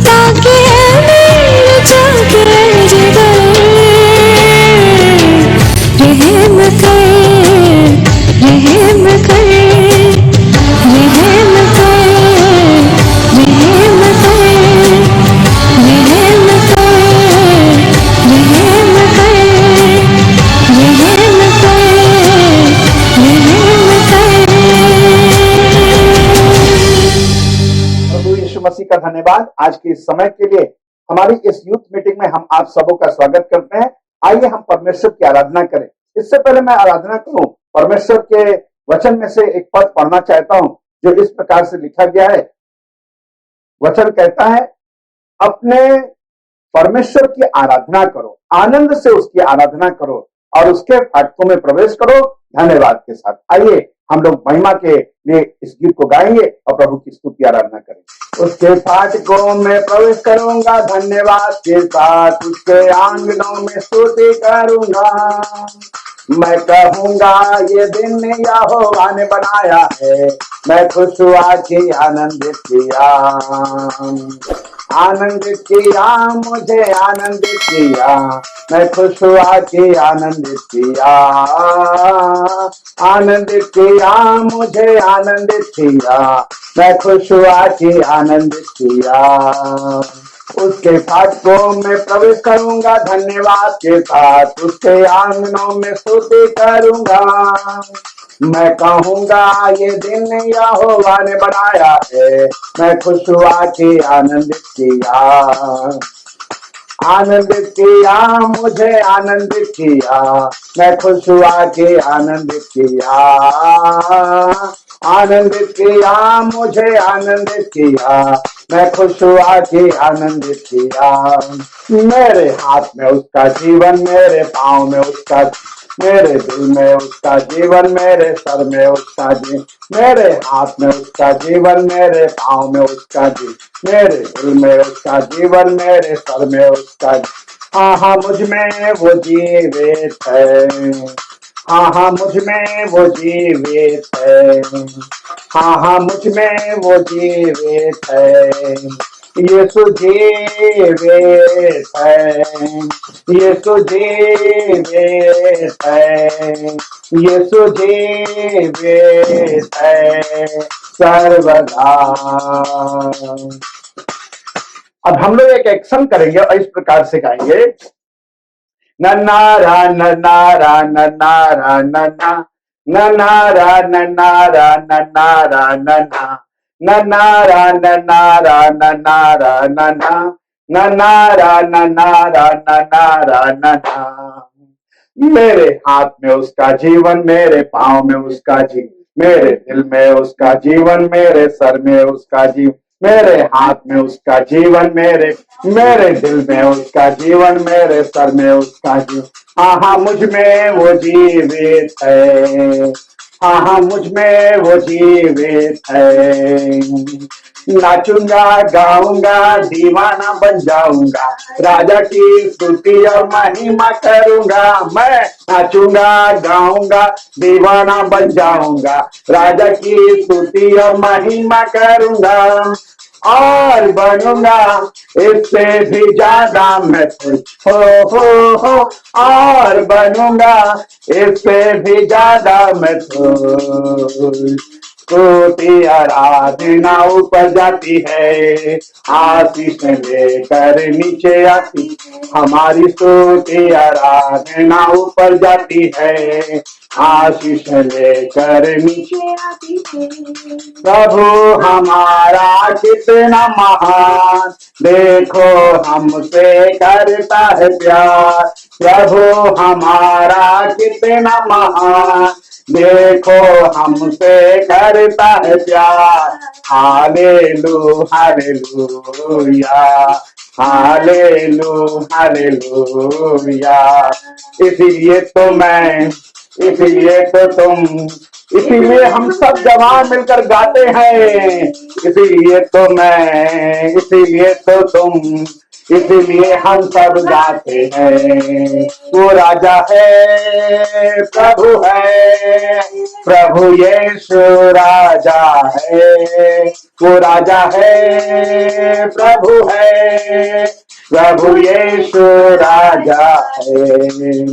ताकि मेरे जाके जिगर रहम कर, रहम कर, रहम कर, रहम कर, रहम कर, रहम कर, रहम कर, रहम कर। प्रभु यीशु मसीह का धन्यवाद आज के इस समय के लिए। हमारी इस यूथ मीटिंग में हम आप सबों का स्वागत करते हैं। आइए हम परमेश्वर की आराधना करें। इससे पहले मैं आराधना करूं, परमेश्वर के वचन में से एक पद पढ़ना चाहता हूं जो इस प्रकार से लिखा गया है। वचन कहता है, अपने परमेश्वर की आराधना करो, आनंद से उसकी आराधना करो और उसके फाटकों में प्रवेश करो धन्यवाद के साथ। आइए हम लोग महिमा के लिए इस गीत को गाएंगे और प्रभु की स्तुति आराधना करेंगे। उसके फाटकों में प्रवेश करूंगा धन्यवाद के साथ, उसके आंगनों में स्तुति करूंगा। मैं कहूंगा ये दिन यहोवा ने बनाया है, मैं खुश हुआ कि आनंदित किया, आनंदित किया, मुझे आनंदित किया, मैं खुश हुआ कि आनंदित किया, आनंदित किया, मुझे आनंदित किया, मैं खुश हुआ कि आनंदित किया। उसके फाटकों में प्रवेश करूंगा धन्यवाद के साथ, उसके आंगनों में स्तुति करूंगा। मैं कहूंगा ये दिन यहोवा ने बनाया है, मैं खुश हुआ कि आनंदित किया, आनंदित किया, मुझे आनंदित किया, मैं खुश हुआ कि आनंदित किया, आनंदित किया, मुझे आनंदित किया, मैं खुश हुआ कि आनंदित किया। मेरे हाथ में उसका जीवन, मेरे पाँव में उसका, मेरे दिल में उसका जीवन, मेरे सर में उसका जीवन, मेरे हाथ में उसका जीवन, मेरे पाँव में उसका जीवन, मेरे दिल में उसका जीवन, मेरे सर में उसका जीवन। हाँ हाँ मुझ में वो जीवित है, हाँ हाँ मुझ में वो जीवित है, हाँ हाँ मुझ में वो जीवित है। यीशु जीवित है, यीशु जीवित है, यीशु जीवित है सर्वदा। अब हम लोग एक एक्शन करेंगे और इस प्रकार से गाएंगे, नन्नारा नन्नारा नन्नारा नन्ना, नन्नारा नन्नारा नन्नारा नन्ना, नन्नारा नन्नारा नन्नारा नन्ना, नन्नारा नन्नारा नन्नारा नन्ना। मेरे हाथ में उसका जीवन, मेरे पाँव में उसका जीवन, मेरे दिल में उसका जीवन, मेरे सर में उसका जीवन, मेरे हाथ में उसका जीवन, मेरे दिल में उसका जीवन, मेरे सर में उसका जीवन। हाँ हाँ मुझ में वो जीवित है, हाँ हाँ मुझ में वो जीवित है। नाचूंगा गाऊंगा दीवाना बन जाऊंगा, राजा की स्तुति और महिमा करूंगा। मैं नाचूंगा गाऊंगा दीवाना बन जाऊंगा, राजा की स्तुति और महिमा करूंगा। और बनूंगा इससे भी ज्यादा मैं खुश हो, और बनूंगा इससे भी ज्यादा मैं खुश। स्तुति आराधना ऊपर जाती है, आशीष लेकर नीचे आती, हमारी स्तुति आराधना ऊपर जाती है, आशीष लेकर नीचे आती है। प्रभु हमारा कितना महान, देखो हमसे करता है प्यार, प्रभु हमारा कितना महान, देखो हमसे करता है प्यार। Hallelujah, hallelujah. इसीलिए तो मैं, इसीलिए तो तुम, इसीलिए हम सब जवान मिलकर गाते हैं। इसीलिए तो मैं, इसीलिए तो तुम, इसीलिए हम सब गाते हैं। वो राजा है, प्रभु है, प्रभु यीशु राजा है। वो राजा है, प्रभु है, प्रभु यीशु राजा है।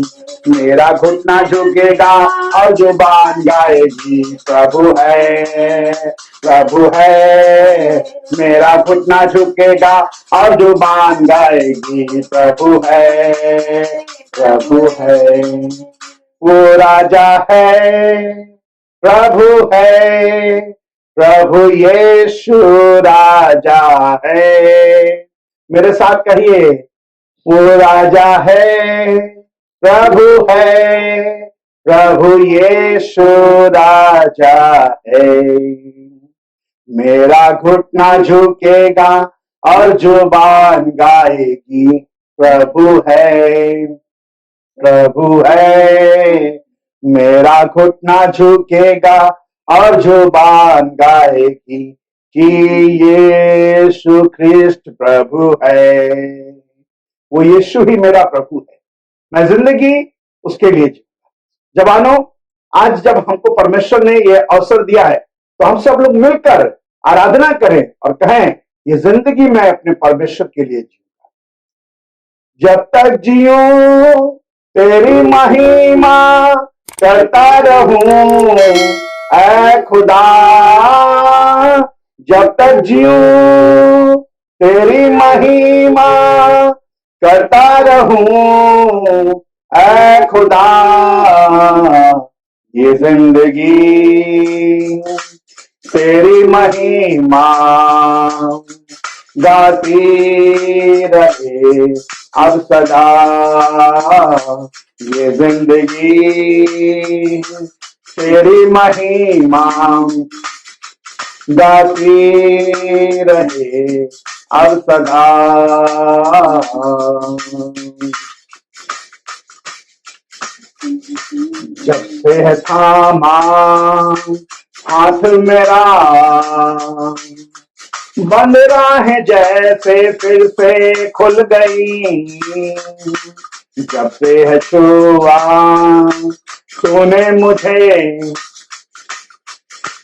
मेरा घुटना झुकेगा और जुबान गाएगी, प्रभु है, प्रभु है। मेरा घुटना झुकेगा और जुबान गाएगी, प्रभु है, प्रभु है। वो राजा है, प्रभु है, प्रभु यीशु राजा है। मेरे साथ कहिए, वो राजा है, प्रभु है, प्रभु यीशु राजा है। मेरा घुटना झुकेगा और जुबान गाएगी, प्रभु है, प्रभु है। मेरा घुटना झुकेगा और जुबान गाएगी कि यीशु ख्रिस्ट प्रभु है। वो यीशु ही मेरा प्रभु है, मैं जिंदगी उसके लिए जीऊंगा। जवानों, आज जब हमको परमेश्वर ने ये अवसर दिया है तो हम सब लोग मिलकर आराधना करें और कहें, ये जिंदगी मैं अपने परमेश्वर के लिए जीऊंगा। जब तक जीऊं तेरी महिमा करता रहूं ऐ खुदा। जब तक जीऊं तेरी महिमा करता रहूं ऐ खुदा। ये जिंदगी तेरी महिमा गाती रहे अब सदा। ये जिंदगी तेरी महिमा गाती रहे अब सदा। जब से है थामा हाथ मेरा, बंद राहें जैसे फिर से खुल गई। जब से है छुआ तूने मुझे,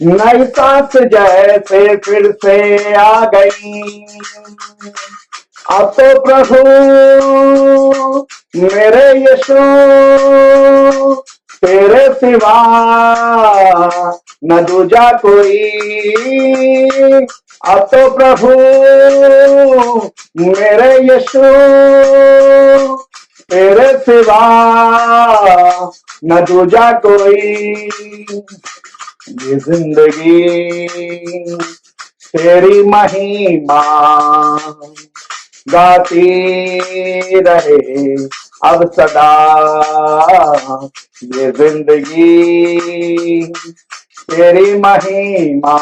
नई सांस जैसे फिर से आ गई। अब तो प्रभु मेरे यीशु तेरे सिवा न दूजा कोई। अब तो प्रभु मेरे यीशु तेरे सिवा न दूजा कोई। ये जिंदगी तेरी महिमा गाती रहे अब सदा। ये जिंदगी तेरी महिमा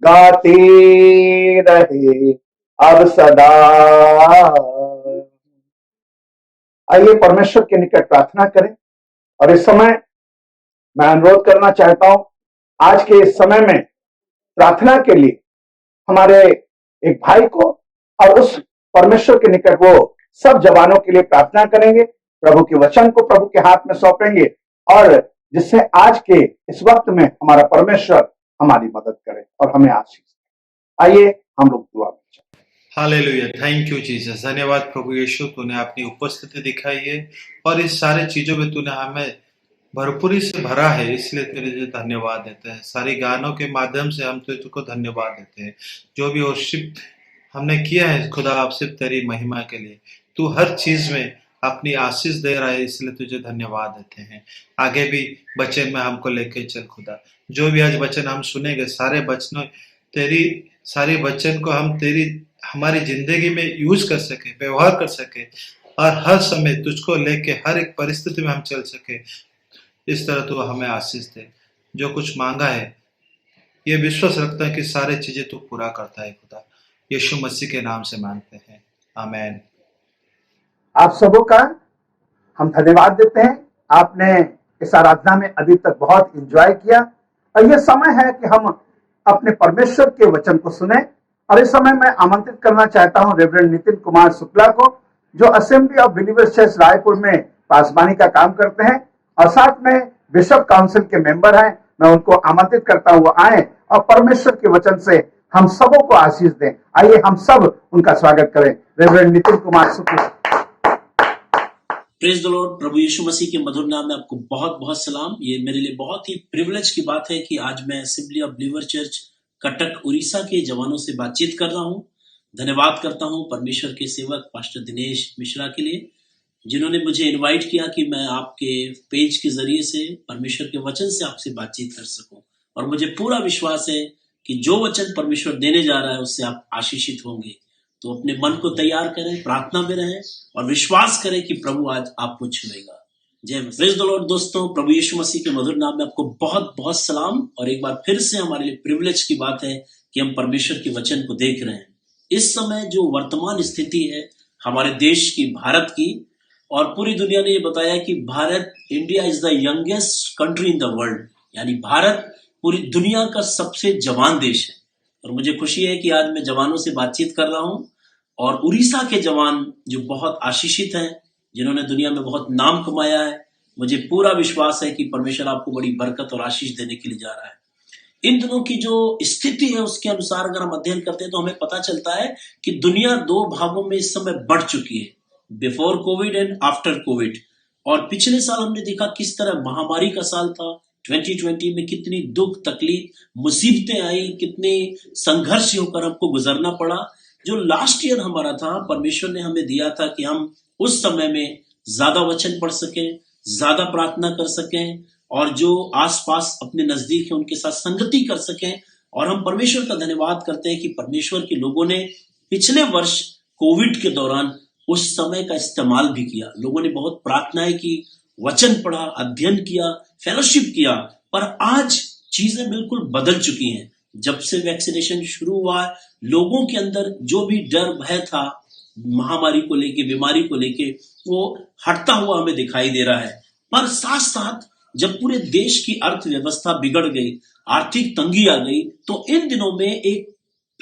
गाती रहे अब सदा। आइए परमेश्वर के निकट प्रार्थना करें। और इस समय मैं अनुरोध करना चाहता हूं, आज के इस समय में प्रार्थना के लिए हमारे एक भाई को और उस परमेश्वर के निकट वो सब जवानों के लिए प्रार्थना करेंगे। प्रभु के वचन को प्रभु के हाथ में सौंपेंगे और जिससे आज के इस वक्त में हमारा परमेश्वर हमारी मदद करे और हमें आशीष दे। आइए हम लोग दुआ में चलें। Hallelujah, thank you Jesus. धन्यवाद प्रभु यीशु, तूने अपनी उपस्थिति दिखाई है और इस सारे चीजों में तूने हमें भरपूरी से भरा है, इसलिए तुझे धन्यवाद देते हैं। सारी गानों के माध्यम से हम तुझको धन्यवाद देते हैं। जो भी वर्शिप हमने किया है खुदा, आप सिर्फ तेरी महिमा के लिए, तू हर चीज में अपनी आशीष दे रहा है, इसलिए तुझे धन्यवाद देते हैं। आगे भी वचन में हमको लेके चल खुदा। जो भी आज वचन हम सुनेंगे, सारे वचनों तेरी सारी वचन को हम तेरी हमारी जिंदगी में यूज कर सके, व्यवहार कर सके। और हर समय तुझको लेके हर एक परिस्थिति में हम चल सके, इस तरह तू हमें आशीष दे। जो कुछ मांगा है ये विश्वास रखता है कि सारे चीजें तू पूरा करता है खुदा। यीशु मसीह के नाम से मांगते हैं, आमीन। आप सबों का हम धन्यवाद देते हैं। आपने इस आराधना में अभी तक बहुत एंजॉय किया और ये समय है कि हम अपने परमेश्वर के वचन को सुने। और इस समय मैं आमंत्रित करना चाहता हूं रेवरेंड नितिन कुमार शुक्ला को, जो assembly of believers church Raipur में पासबानी का काम करते हैं और साथ में बिशप काउंसिल के मेंबर हैं। मैं उनको आमंत्रित करता हूं वो आए और परमेश्वर के वचन से हम सबों को आशीष दें। आइए हम सब उनका स्वागत करें। Reverend Nitin Kumar Shukla. Praise the lord. प्रभु यीशु मसीह के मधुर नाम में आपको बहुत बहुत सलाम। ये मेरे लिए बहुत ही प्रिविलेज की बात है कि आज मैं assembly of believer church Cuttack Orissa के जवानों से बातचीत कर रहा हूँ। धन्यवाद करता हूँ परमेश्वर के सेवक पास्टर दिनेश मिश्रा के लिए, जिन्होंने मुझे इनवाइट किया कि मैं आपके पेज के जरिए से परमेश्वर के वचन से आपसे बातचीत कर सकूं। और मुझे पूरा विश्वास है कि जो वचन परमेश्वर देने जा रहा है उससे आप आशीषित होंगे। तो अपने मन को तैयार करें, प्रार्थना में रहें और विश्वास करें कि प्रभु आज आपको छुएगा। जय मसीह। Praise the Lord. दोस्तों, प्रभु यीशु मसीह के मधुर नाम में आपको बहुत बहुत सलाम। और एक बार फिर से हमारे लिए प्रिविलेज की बात है कि हम परमेश्वर के वचन को देख रहे हैं। इस समय जो वर्तमान स्थिति है हमारे देश की, भारत की, और पूरी दुनिया ने ये बताया कि Bharat, India is the youngest country in the world, यानी भारत पूरी दुनिया का सबसे जवान देश है। और मुझे खुशी है कि आज मैं जवानों से बातचीत कर रहा हूँ और उड़ीसा के जवान जो बहुत आशीषित हैं, जिन्होंने दुनिया में बहुत नाम कमाया है। मुझे पूरा विश्वास है कि परमेश्वर आपको बड़ी बरकत और आशीष देने के लिए जा रहा है। इन दिनों की जो स्थिति है उसके अनुसार अगर हम अध्ययन करते हैं तो हमें पता चलता है कि दुनिया दो भागों में इस समय बढ़ चुकी है, before Covid and after Covid. और पिछले साल हमने देखा किस तरह महामारी का साल था। 2020 में कितनी दुख, तकलीफ, मुसीबतें आई, कितने संघर्ष होकर हमको गुजरना पड़ा। जो लास्ट ईयर हमारा था, परमेश्वर ने हमें दिया था कि हम उस समय में ज्यादा वचन पढ़ सकें, ज्यादा प्रार्थना कर सकें और जो आसपास अपने नजदीक है उनके साथ संगति कर सकें। और हम परमेश्वर का धन्यवाद करते हैं कि परमेश्वर के लोगों ने पिछले वर्ष कोविड के दौरान उस समय का इस्तेमाल भी किया। लोगों ने बहुत प्रार्थनाएं की, वचन पढ़ा, अध्ययन किया, फेलोशिप किया। पर आज चीजें बिल्कुल बदल चुकी हैं। जब से वैक्सीनेशन शुरू हुआ, लोगों के अंदर जो भी डर भय था महामारी को लेके, बीमारी को लेके, वो हटता हुआ हमें दिखाई दे रहा है। पर साथ साथ जब पूरे देश की अर्थव्यवस्था बिगड़ गई, आर्थिक तंगी आ गई, तो इन दिनों में एक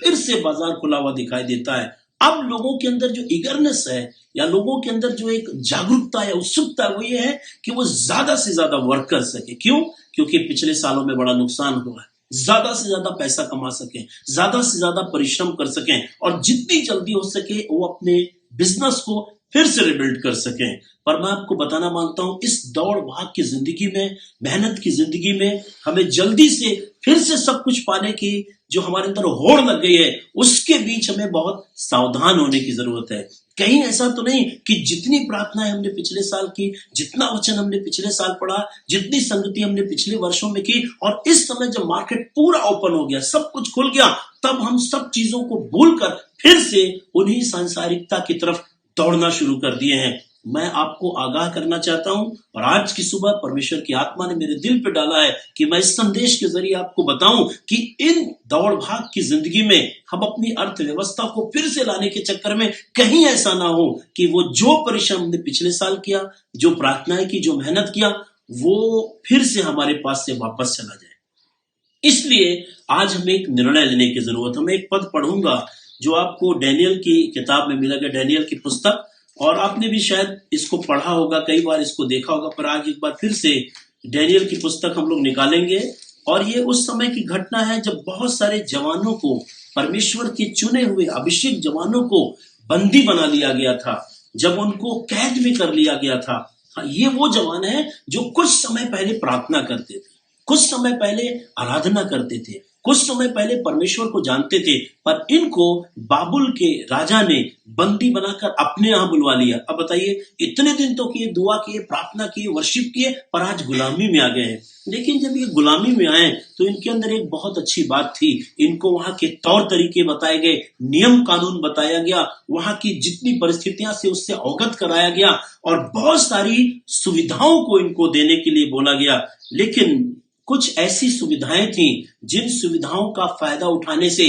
फिर से बाजार खुला हुआ दिखाई देता है। अब लोगों के अंदर जो ईगरनेस है या लोगों के अंदर जो एक जागरूकता या उत्सुकता है वो ये है कि वो ज्यादा से ज्यादा वर्क कर सके। क्यों? क्योंकि पिछले सालों में बड़ा नुकसान हुआ है। ज्यादा से ज्यादा पैसा कमा सकें, ज्यादा से ज्यादा परिश्रम कर सकें और जितनी जल्दी हो सके वो अपने बिजनेस को फिर से रिबिल्ड कर सकें। पर मैं आपको बताना मांगता हूं, इस दौड़ भाग की जिंदगी में, मेहनत की जिंदगी में हमें जल्दी से फिर से सब कुछ पाने की जो हमारे अंदर होड़ लग गई है, उसके बीच हमें बहुत सावधान होने की जरूरत है। कहीं ऐसा तो नहीं कि जितनी प्रार्थनाएं हमने पिछले साल की, जितना वचन हमने पिछले साल पढ़ा, जितनी संगति हमने पिछले वर्षों में की, और इस समय जब मार्केट पूरा ओपन हो गया, सब कुछ खुल गया, तब हम सब चीजों को भूलकर फिर से उन्हीं सांसारिकता की तरफ दौड़ना शुरू कर दिए हैं। मैं आपको आगाह करना चाहता हूं और आज की सुबह परमेश्वर की आत्मा ने मेरे दिल पे डाला है कि मैं इस संदेश के जरिए आपको बताऊं कि इन दौड़ भाग की जिंदगी में हम अपनी अर्थव्यवस्था को फिर से लाने के चक्कर में कहीं ऐसा ना हो कि वो जो परिश्रम हमने पिछले साल किया, जो प्रार्थनाएं की, जो मेहनत किया, वो फिर से हमारे पास से वापस चला जाए। इसलिए आज हमें एक निर्णय लेने की जरूरत है। मैं एक पद पढ़ूंगा जो आपको डैनियल की किताब में मिलेगा, डैनियल की पुस्तक, और आपने भी शायद इसको पढ़ा होगा, कई बार इसको देखा होगा, पर आज एक बार फिर से डैनियल की पुस्तक हम लोग निकालेंगे। और ये उस समय की घटना है जब बहुत सारे जवानों को, परमेश्वर के चुने हुए अभिषेक जवानों को बंदी बना लिया गया था, जब उनको कैद भी कर लिया गया था। ये वो जवान है जो कुछ समय पहले प्रार्थना करते थे, कुछ समय पहले आराधना करते थे, कुछ समय पहले परमेश्वर को जानते थे, पर इनको बाबुल के राजा ने बंदी बनाकर अपने यहाँ बुलवा लिया। अब बताइए, इतने दिन तो किए, दुआ किए, प्रार्थना किए, वर्शिप किए, पर आज गुलामी में आ गए हैं। लेकिन जब ये गुलामी में आए तो इनके अंदर एक बहुत अच्छी बात थी। इनको वहां के तौर तरीके बताए गए, नियम कानून बताया गया, वहां की जितनी परिस्थितियां से उससे अवगत कराया गया और बहुत सारी सुविधाओं को इनको देने के लिए बोला गया। लेकिन कुछ ऐसी सुविधाएं थी जिन सुविधाओं का फायदा उठाने से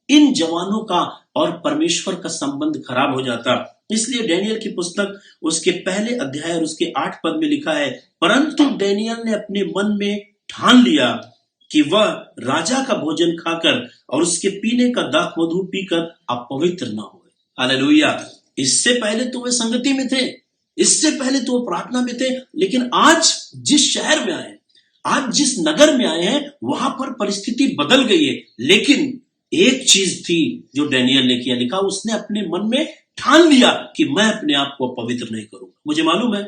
इन जवानों का और परमेश्वर का संबंध खराब हो जाता। इसलिए डैनियल की पुस्तक उसके पहले अध्याय और उसके 8 पद में लिखा है, परंतु डैनियल ने अपने मन में ठान लिया कि वह राजा का भोजन खाकर और उसके पीने का दाख मधु पीकर अपवित्र न हो। हालेलुया। इससे पहले तो वे संगति में थे, इससे पहले तो वो प्रार्थना में थे, लेकिन आज जिस शहर में आए, आज जिस नगर में आए हैं, वहां पर परिस्थिति बदल गई है। लेकिन एक चीज थी जो डैनियल ने किया, लिखा उसने अपने मन में ठान लिया कि मैं अपने आप को पवित्र नहीं करूंगा। मुझे मालूम है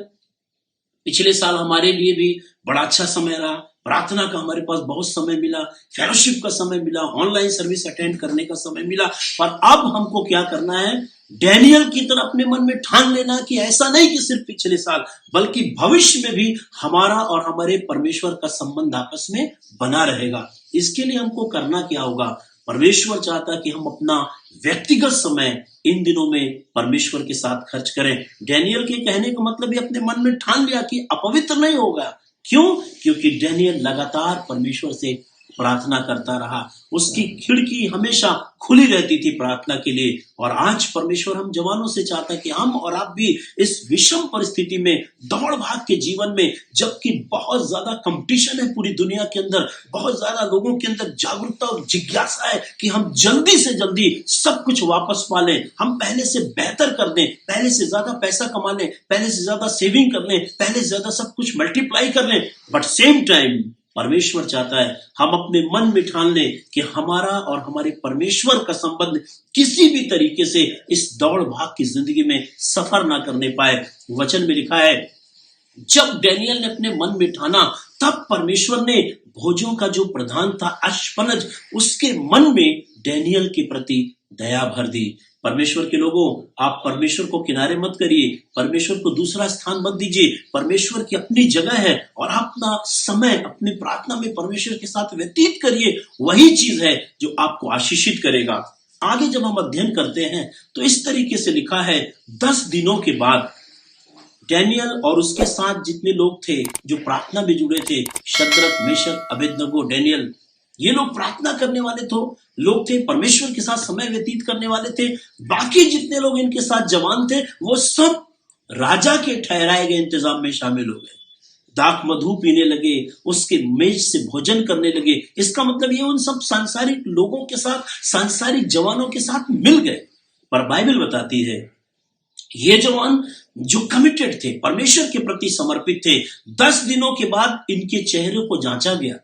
पिछले साल हमारे लिए भी बड़ा अच्छा समय रहा, प्रार्थना का हमारे पास बहुत समय मिला, फेलोशिप का समय मिला, ऑनलाइन सर्विस अटेंड करने का समय मिला। पर अब हमको क्या करना है, डैनियल की तरह अपने मन में ठान लेना कि ऐसा नहीं कि सिर्फ पिछले साल, बल्कि भविष्य में भी हमारा और हमारे परमेश्वर का संबंध आपस में बना रहेगा। इसके लिए हमको करना क्या होगा, परमेश्वर चाहता है कि हम अपना व्यक्तिगत समय इन दिनों में परमेश्वर के साथ खर्च करें। डैनियल के कहने का मतलब ये अपने मन में ठान लिया कि अपवित्र नहीं होगा। क्यों? क्योंकि डैनियल लगातार परमेश्वर से प्रार्थना करता रहा, उसकी खिड़की हमेशा खुली रहती थी प्रार्थना के लिए। और आज परमेश्वर हम जवानों से चाहता है कि हम और आप भी इस विषम परिस्थिति में, दौड़ भाग के जीवन में, जबकि बहुत ज्यादा कंपटीशन है पूरी दुनिया के अंदर, बहुत ज्यादा लोगों के अंदर जागरूकता और जिज्ञासा है कि हम जल्दी से जल्दी सब कुछ वापस पा लें, हम पहले से बेहतर कर दें, पहले से ज्यादा पैसा कमा लें, पहले से ज्यादा सेविंग कर लें, पहले से ज्यादा सब कुछ मल्टीप्लाई कर लें। बट सेम टाइम परमेश्वर चाहता है हम अपने मन में ठान लें कि हमारा और हमारे परमेश्वर का संबंध किसी भी तरीके से इस दौड़ भाग की जिंदगी में सफर ना करने पाए। वचन में लिखा है, जब डैनियल ने अपने मन में ठाना, तब परमेश्वर ने भोजों का जो प्रधान था अश्पनज, उसके मन में डैनियल के प्रति दया भर दी। परमेश्वर के लोगों, आप परमेश्वर को किनारे मत करिए, परमेश्वर को दूसरा स्थान मत दीजिए। परमेश्वर की अपनी जगह है और अपना समय अपनी प्रार्थना में परमेश्वर के साथ व्यतीत करिए। वही चीज है जो आपको आशीषित करेगा। आगे जब हम अध्ययन करते हैं तो इस तरीके से लिखा है, 10 दिनों के बाद डैनियल और उसके साथ जितने लोग थे जो प्रार्थना में जुड़े थे, शद्रक, मेशक, अबेदनगो, डैनियल, ये लोग प्रार्थना करने वाले लोग थे, परमेश्वर के साथ समय व्यतीत करने वाले थे। बाकी जितने लोग इनके साथ जवान थे, वो सब राजा के ठहराए गए इंतजाम में शामिल हो गए, दाख मधु पीने लगे, उसके मेज से भोजन करने लगे। इसका मतलब ये उन सब सांसारिक लोगों के साथ, सांसारिक जवानों के साथ मिल गए। पर बाइबल बताती है ये जवान जो कमिटेड थे, परमेश्वर के प्रति समर्पित थे, 10 दिनों के बाद इनके चेहरे को जांचा गया।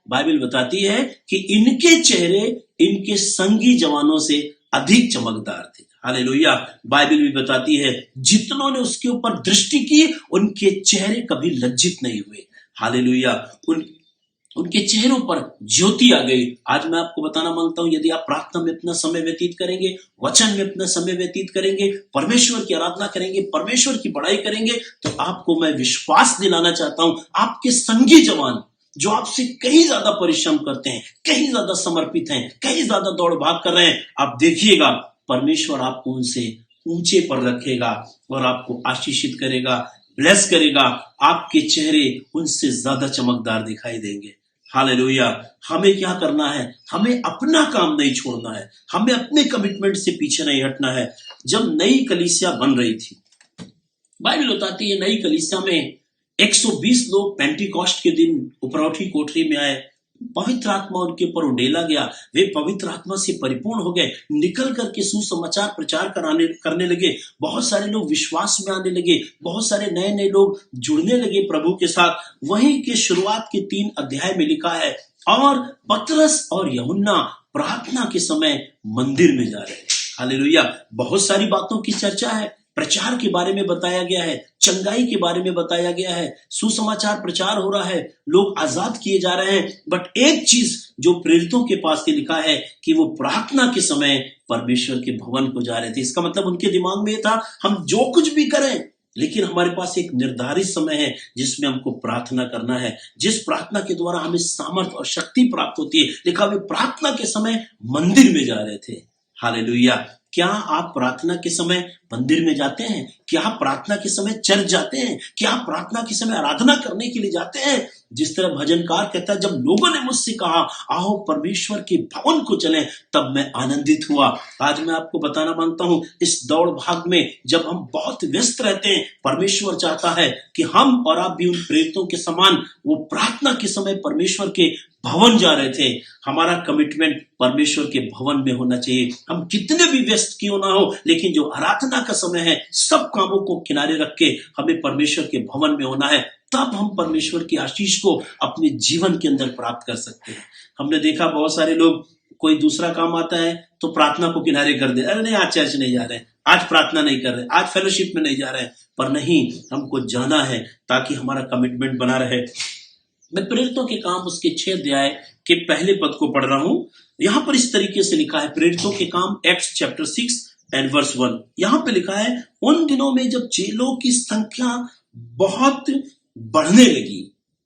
बाइबल बताती है कि इनके चेहरे इनके संगी जवानों से अधिक चमकदार थे। हालेलुया। बाइबल भी बताती है जितनों ने उसके ऊपर दृष्टि की, उनके चेहरे कभी लज्जित नहीं हुए। हालेलुया। उनके चेहरों पर ज्योति आ गई। आज मैं आपको बताना मांगता हूं, यदि आप प्रार्थना में अपना समय व्यतीत करेंगे, वचन में अपना समय व्यतीत करेंगे, परमेश्वर की आराधना करेंगे, परमेश्वर की बड़ाई करेंगे, तो आपको मैं विश्वास दिलाना चाहता हूं, आपके संगी जवान जो आपसे कहीं ज्यादा परिश्रम करते हैं, कहीं ज्यादा समर्पित हैं, कहीं ज्यादा दौड़ भाग कर रहे हैं, आप देखिएगा परमेश्वर आपको उनसे ऊंचे पर रखेगा और आपको आशीषित करेगा, ब्लेस करेगा। आपके चेहरे उनसे ज्यादा चमकदार दिखाई देंगे। हालेलुया। हमें क्या करना है? हमें अपना काम नहीं छोड़ना है, हमें अपने कमिटमेंट से पीछे नहीं हटना है। जब नई कलीसिया बन रही थी, बाइबल बताती है नई कलीसिया में 120 लोग पेंटिकॉस्ट के दिन उपरौठी कोठरी में आए, पवित्र आत्मा उनके ऊपर उंडेला गया, वे पवित्र आत्मा से परिपूर्ण हो गए, निकल करके सुसमाचार प्रचार करने लगे। बहुत सारे लोग विश्वास में आने लगे, बहुत सारे नए नए लोग जुड़ने लगे प्रभु के साथ। वहीं के शुरुआत के 3 अध्याय में लिखा है, और पतरस और यूहन्ना प्रार्थना के समय मंदिर में जा रहे हैं। हालेलुया। बहुत सारी बातों की चर्चा है, प्रचार के बारे में बताया गया है, चंगाई के बारे में बताया गया है, सुसमाचार प्रचार हो रहा है, लोग आजाद किए जा रहे हैं। बट एक चीज जो प्रेरितों के पास से लिखा है कि वो प्रार्थना के समय परमेश्वर के भवन को जा रहे थे। इसका मतलब उनके दिमाग में ये था, हम जो कुछ भी करें लेकिन हमारे पास एक निर्धारित समय है जिसमें हमको प्रार्थना करना है, जिस प्रार्थना के द्वारा हमें सामर्थ और शक्ति प्राप्त होती है। लिखा वे प्रार्थना के समय मंदिर में जा रहे थे। हालेलुया। क्या आप प्रार्थना के समय मंदिर में जाते हैं? क्या आप प्रार्थना के समय चर्च जाते हैं? क्या आप प्रार्थना के समय आराधना करने के लिए जाते हैं? जिस तरह भजनकार कहता है, जब लोगों ने मुझसे कहा आओ परमेश्वर के भवन को चलें, तब मैं आनंदित हुआ। आज मैं आपको बताना मांगता हूं, इस दौड़ भाग में जब हम बहुत व्यस्त रहते हैं, परमेश्वर चाहता है कि हम और आप भी उन प्रेरितों के समान वो प्रार्थना के समय परमेश्वर के भवन जा रहे थे। हमारा कमिटमेंट परमेश्वर के भवन में होना चाहिए। हम कितने भी व्यस्त क्यों ना हो, लेकिन जो आराधना का समय है, सब कामों को किनारे रख के हमें परमेश्वर के भवन में होना है। तब हम परमेश्वर की आशीष को अपने जीवन के अंदर प्राप्त कर सकते हैं। हमने देखा बहुत सारे लोग, कोई दूसरा काम आता है तो प्रार्थना को किनारे कर दे, अरे नहीं आज चर्च नहीं जा रहे, आज प्रार्थना नहीं कर रहे, आज फेलोशिप में नहीं जा रहे। पर नहीं, हमको जाना है ताकि हमारा कमिटमेंट बना रहे। मैं प्रेरितों के काम उसके 6 अध्याय के पहले पद को पढ़ रहा हूं। यहां पर इस तरीके से लिखा है, प्रेरितों के काम एक्ट्स चैप्टर 6 एंड वर्स 1। यहां पे लिखा है, उन दिनों में जब चेलों की संख्या बहुत बढ़ने लगी।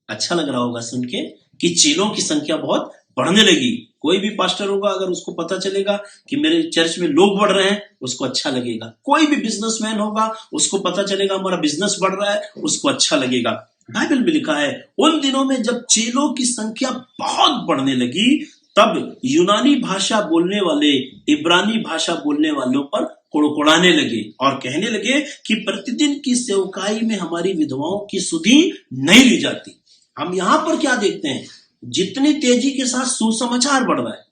अच्छा लग रहा होगा सुन के कि चेलों की संख्या बहुत बढ़ने लगी। कोई भी पास्टर होगा, अगर उसको पता चलेगा कि मेरे चर्च में लोग बढ़ रहे हैं, उसको अच्छा लगेगा। कोई भी बिजनेसमैन होगा, उसको पता चलेगा हमारा बिजनेस बढ़ रहा है, उसको अच्छा लगेगा। बाइबल में लिखा है, उन दिनों में जब चेलों की संख्या बहुत बढ़ने लगी, तब यूनानी भाषा बोलने वाले इब्रानी भाषा बोलने वालों पर कुड़कुड़ाने लगे और कहने लगे कि प्रतिदिन की सेवकाई में हमारी विधवाओं की सुधि नहीं ली जाती। हम यहां पर क्या देखते हैं, जितनी तेजी के साथ सुसमाचार बढ़ रहा है,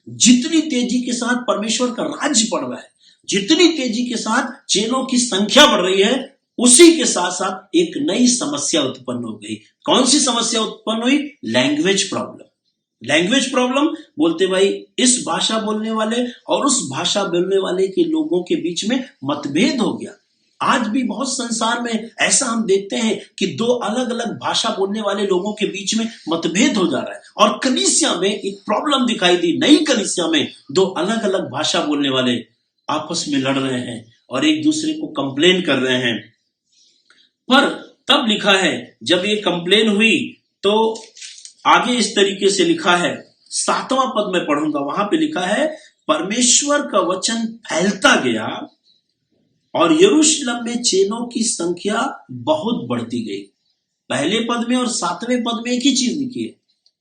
जितनी तेजी के साथ परमेश्वर का राज्य बढ़ रहा है, जितनी तेजी के साथ चेलों की संख्या बढ़ रही है, उसी के साथ साथ एक नई समस्या उत्पन्न हो गई। कौन सी समस्या उत्पन्न हुई? Language problem. लैंग्वेज प्रॉब्लम बोलते भाई, इस भाषा बोलने वाले और उस भाषा बोलने वाले के लोगों के बीच में मतभेद हो गया। आज भी बहुत संसार में ऐसा हम देखते हैं कि 2 अलग अलग भाषा बोलने वाले लोगों के बीच में मतभेद हो जा रहा है। और कलीसिया में एक प्रॉब्लम दिखाई दी। नई कलीसिया में 2 अलग अलग भाषा बोलने वाले आपस में लड़ रहे हैं और एक दूसरे को कंप्लेन कर रहे हैं। पर तब लिखा है, जब ये कंप्लेन हुई तो आगे इस तरीके से लिखा है, 7वां पद में पढ़ूंगा, वहां पे लिखा है, परमेश्वर का वचन फैलता गया और यरूशलेम में चेलों की संख्या बहुत बढ़ती गई। पहले पद में और 7वें पद में एक ही चीज लिखी है।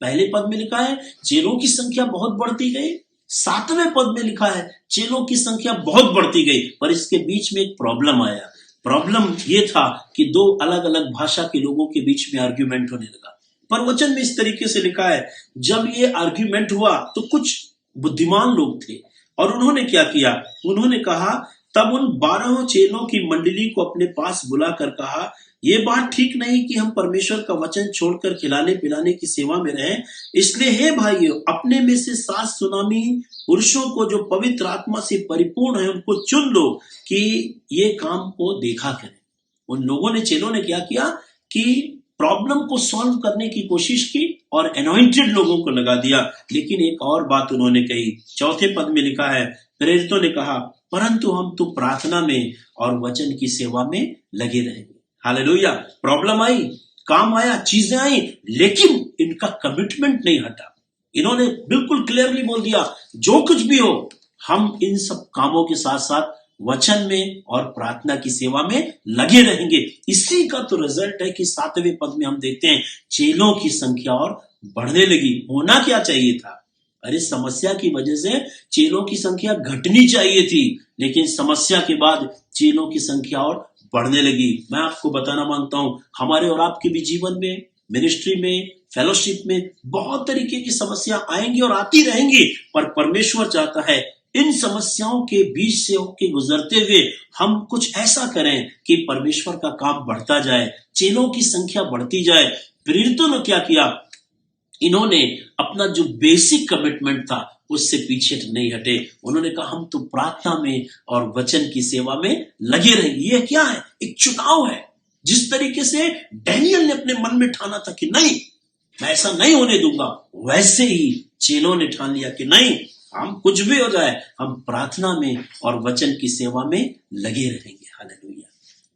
पहले पद में लिखा है चेलों की संख्या बहुत बढ़ती गई, 7वें पद में लिखा है चेलों की संख्या बहुत बढ़ती गई। पर इसके बीच में एक प्रॉब्लम आया। प्रॉब्लम ये था कि 2 अलग अलग भाषा के लोगों के बीच में आर्ग्यूमेंट होने लगा। पर वचन में इस तरीके से लिखा है, जब ये आर्ग्यूमेंट हुआ तो कुछ बुद्धिमान लोग थे और उन्होंने क्या किया, उन्होंने कहा, तब उन 12 चेलों की मंडली को अपने पास बुलाकर कहा, ये बात ठीक नहीं कि हम परमेश्वर का वचन छोड़कर खिलाने पिलाने की सेवा में रहें। इसलिए हे भाइयों, अपने में से 7 सुनामी पुरुषों को जो पवित्र आत्मा से परिपूर्ण है, उनको चुन लो कि ये काम को देखा करें। उन लोगों ने, चेलों ने क्या किया कि प्रॉब्लम को सॉल्व करने की कोशिश की और अनॉइंटेड लोगों को लगा दिया। लेकिन एक और बात उन्होंने कही। 4थे पद में लिखा है, प्रेरितों ने कहा, परंतु हम तो प्रार्थना में और वचन की सेवा में लगे रहेंगे। हालेलुया। प्रॉब्लम आई, काम आया, चीजें आई, लेकिन इनका कमिटमेंट नहीं हटा। इन्होंने बिल्कुल क्लियरली बोल दिया, जो कुछ भी हो, हम इन सब कामों के साथ साथ वचन में और प्रार्थना की सेवा में लगे रहेंगे। इसी का तो रिजल्ट है कि 7वें पद में हम देखते हैं चेलों की संख्या और बढ़ने लगी। होना क्या चाहिए था? अरे समस्या की वजह से चेलों की संख्या घटनी चाहिए थी, लेकिन समस्या के बाद चेलों की संख्या और बढ़ने लगी। मैं आपको बताना मांगता हूं, हमारे और आपके भी जीवन में, मिनिस्ट्री में, फेलोशिप में बहुत तरीके की समस्या आएंगी और आती रहेंगी। पर परमेश्वर चाहता है इन समस्याओं के बीच से होके गुजरते हुए हम कुछ ऐसा करें कि परमेश्वर का काम बढ़ता जाए, चेलों की संख्या बढ़ती जाए। प्रेरितों ने क्या किया, इन्होंने अपना जो बेसिक कमिटमेंट था उससे पीछे नहीं हटे। उन्होंने कहा हम तो प्रार्थना में और वचन की सेवा में लगे रहेंगे। ये क्या है? एक चुनाव है। जिस तरीके से डैनियल ने अपने मन में ठाना था कि नहीं, मैं ऐसा नहीं होने दूंगा, वैसे ही चेलों ने ठान लिया कि नहीं, हम कुछ भी हो जाए, हम प्रार्थना में और वचन की सेवा में लगे रहेंगे। हालेलुया।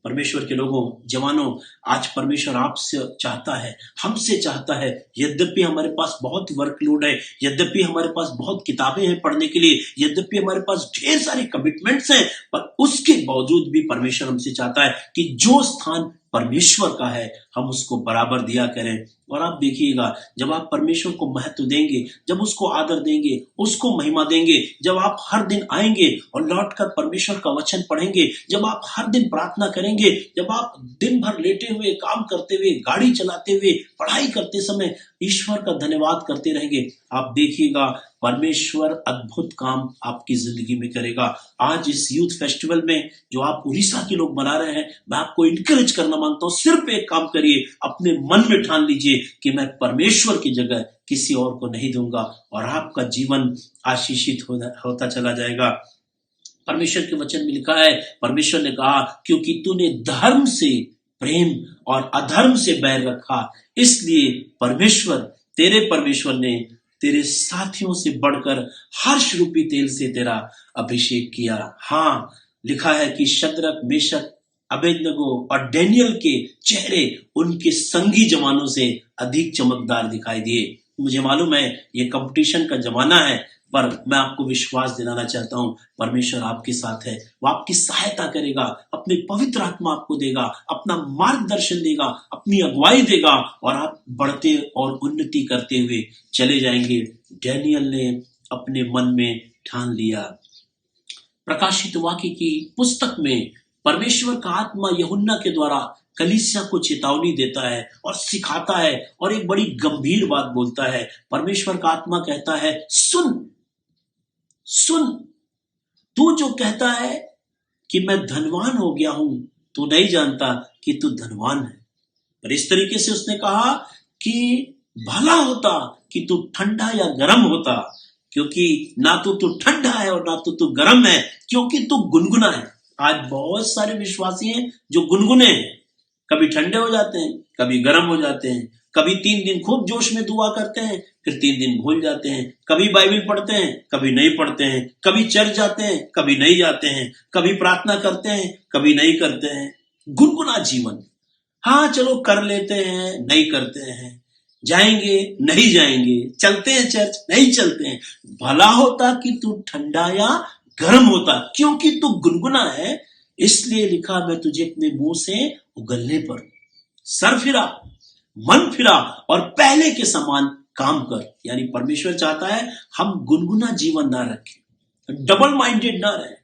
परमेश्वर के लोगों, जवानों, आज परमेश्वर आपसे चाहता है, हमसे चाहता है, यद्यपि हमारे पास बहुत वर्कलोड है, यद्यपि हमारे पास बहुत किताबें हैं पढ़ने के लिए, यद्यपि हमारे पास ढेर सारे कमिटमेंट्स हैं, पर उसके बावजूद भी परमेश्वर हमसे चाहता है कि जो स्थान परमेश्वर का है हम उसको बराबर दिया करें। और आप देखिएगा, जब आप परमेश्वर को महत्व देंगे, जब उसको आदर देंगे, उसको महिमा देंगे, जब आप हर दिन आएंगे और लौटकर परमेश्वर का वचन पढ़ेंगे, जब आप हर दिन प्रार्थना करेंगे, जब आप दिन भर लेटे हुए, काम करते हुए, गाड़ी चलाते हुए, पढ़ाई करते समय ईश्वर का धन्यवाद करते रहेंगे, आप देखिएगा परमेश्वर अद्भुत काम आपकी जिंदगी में करेगा। आज इस यूथ फेस्टिवल में जो आप उड़ीसा के लोग मना रहे हैं, मैं आपको इंकरेज करना मांगता हूं, सिर्फ एक काम करिए, अपने मन में ठान लीजिए कि मैं परमेश्वर की जगह किसी और को नहीं दूंगा, और आपका जीवन आशीषित होता चला जाएगा। परमेश्वर के वचन में लिखा है, परमेश्वर ने कहा, क्योंकि तूने धर्म से प्रेम और अधर्म से बैर रखा, इसलिए परमेश्वर ने तेरे साथियों से बढ़कर हर्ष रूपी तेल से तेरा अभिषेक किया। हाँ, लिखा है कि शद्रक, मेशक, अबेदनगो और डैनियल के चेहरे उनके संगी जवानों से अधिक चमकदार दिखाई दिए। मुझे मालूम है ये कंपटीशन का जमाना है, पर मैं आपको विश्वास दिलाना चाहता हूं, परमेश्वर आपके साथ है, वो आपकी सहायता करेगा, अपने पवित्र आत्मा आपको देगा, अपना मार्गदर्शन देगा, अपनी अगुवाई देगा, और आप बढ़ते और उन्नति करते हुए चले जाएंगे। डैनियल ने अपने मन में ठान लिया। प्रकाशित वाक्य की पुस्तक में परमेश्वर का आत्मा यूहन्ना के द्वारा कलीसिया को चेतावनी देता है और सिखाता है, और एक बड़ी गंभीर बात बोलता है। परमेश्वर का आत्मा कहता है, सुन, तू जो कहता है कि मैं धनवान हो गया हूं, तू नहीं जानता कि तू धनवान है। पर इस तरीके से उसने कहा कि भला होता कि तू ठंडा या गर्म होता, क्योंकि ना तो तू ठंडा है और ना तो तू गर्म है, क्योंकि तू गुनगुना है। आज बहुत सारे विश्वासी हैं जो गुनगुने हैं, कभी ठंडे हो जाते हैं, कभी गर्म हो जाते हैं, कभी 3 दिन खूब जोश में दुआ करते हैं, फिर 3 दिन भूल जाते हैं, कभी बाइबल पढ़ते हैं, कभी नहीं पढ़ते हैं, कभी चर्च जाते हैं, कभी नहीं जाते हैं, कभी प्रार्थना करते हैं, कभी नहीं करते हैं। गुनगुना जीवन। हाँ, चलो कर लेते हैं, नहीं करते हैं, जाएंगे नहीं जाएंगे, चलते हैं चर्च नहीं चलते हैं। भला होता कि तू ठंडा या गर्म होता, क्योंकि तू गुनगुना है, इसलिए लिखा मैं तुझे अपने मुंह से उगलने पर। सर फिरा, मन फिरा और पहले के समान काम कर। यानी परमेश्वर चाहता है हम गुनगुना जीवन ना रखें, डबल माइंडेड ना रहे,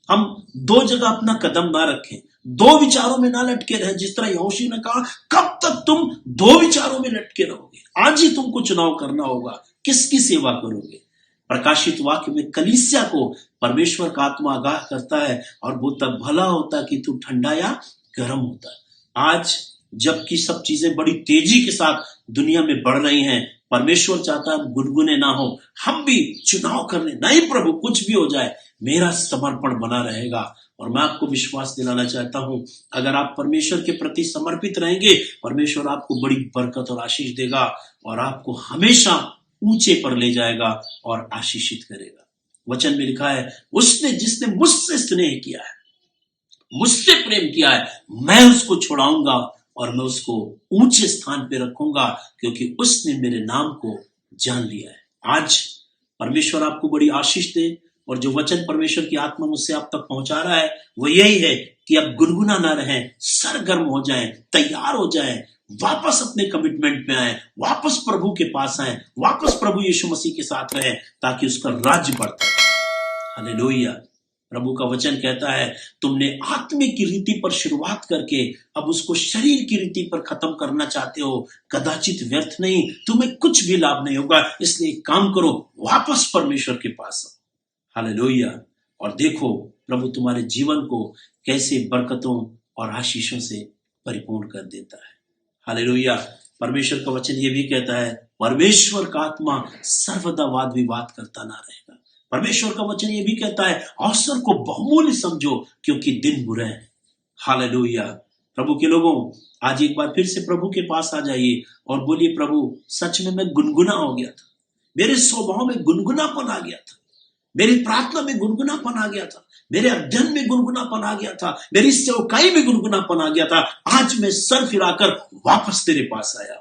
हम 2 जगह अपना कदम ना रखें, 2 विचारों में ना लटके रहे। जिस तरह यहोशू ने कहा, कब तक तुम 2 विचारों में लटके रहोगे? आज ही तुमको चुनाव करना होगा, किसकी सेवा करोगे। प्रकाशित वाक्य में कलीसिया को परमेश्वर का आत्मा आगाह करता है और वो तब भला होता कि तू ठंडा या गर्म होता। आज जबकि सब चीजें बड़ी तेजी के साथ दुनिया में बढ़ रही हैं, परमेश्वर चाहता है हम गुनगुने ना हो, हम भी चुनाव कर ले। नहीं प्रभु, कुछ भी हो जाए मेरा समर्पण बना रहेगा। और मैं आपको विश्वास दिलाना चाहता हूं, अगर आप परमेश्वर के प्रति समर्पित रहेंगे, परमेश्वर आपको बड़ी बरकत और आशीष देगा और आपको हमेशा ऊंचे पर ले जाएगा और आशीषित करेगा। वचन में लिखा है, उसने जिसने मुझसे स्नेह किया है, मुझसे प्रेम किया है, मैं उसको छुड़ाऊंगा और मैं उसको ऊंचे स्थान पे रखूंगा, क्योंकि उसने मेरे नाम को जान लिया है। आज परमेश्वर आपको बड़ी आशीष दे, और जो वचन परमेश्वर की आत्मा मुझसे आप तक पहुंचा रहा है वो यही है कि अब गुनगुना ना रहें, सरगर्म हो जाएं, तैयार हो जाएं, वापस अपने कमिटमेंट में आए, वापस प्रभु के पास आए, वापस प्रभु यीशु मसीह के साथ रहे, ताकि उसका राज्य बढ़ता है। हालेलुया। प्रभु का वचन कहता है, तुमने आत्मिक की रीति पर शुरुआत करके अब उसको शरीर की रीति पर खत्म करना चाहते हो, कदाचित व्यर्थ नहीं, तुम्हें कुछ भी लाभ नहीं होगा। इसलिए काम करो, वापस परमेश्वर के पास आओ। हालेलुया। और देखो प्रभु तुम्हारे जीवन को कैसे बरकतों और आशीषों से परिपूर्ण कर देता है। हालेलुया। परमेश्वर का वचन ये भी कहता है, परमेश्वर का आत्मा सर्वदा वाद विवाद करता ना रहेगा। परमेश्वर का वचन ये भी कहता है अवसर को बहुमूल्य समझो क्योंकि दिन बुरे हैं। हालेलुया। प्रभु के लोगों, आज एक बार फिर से प्रभु के पास आ जाइए और बोलिए, प्रभु सच में मैं गुनगुना हो गया था, मेरे स्वभाव में गुनगुनापन आ गया था, मेरी प्रार्थना में गुनगुनापन आ गया था, मेरे अध्ययन में गुनगुनापन आ गया था, मेरी सेवकाई में गुनगुनापन आ गया था। आज मैं सर फिराकर वापस तेरे पास आया।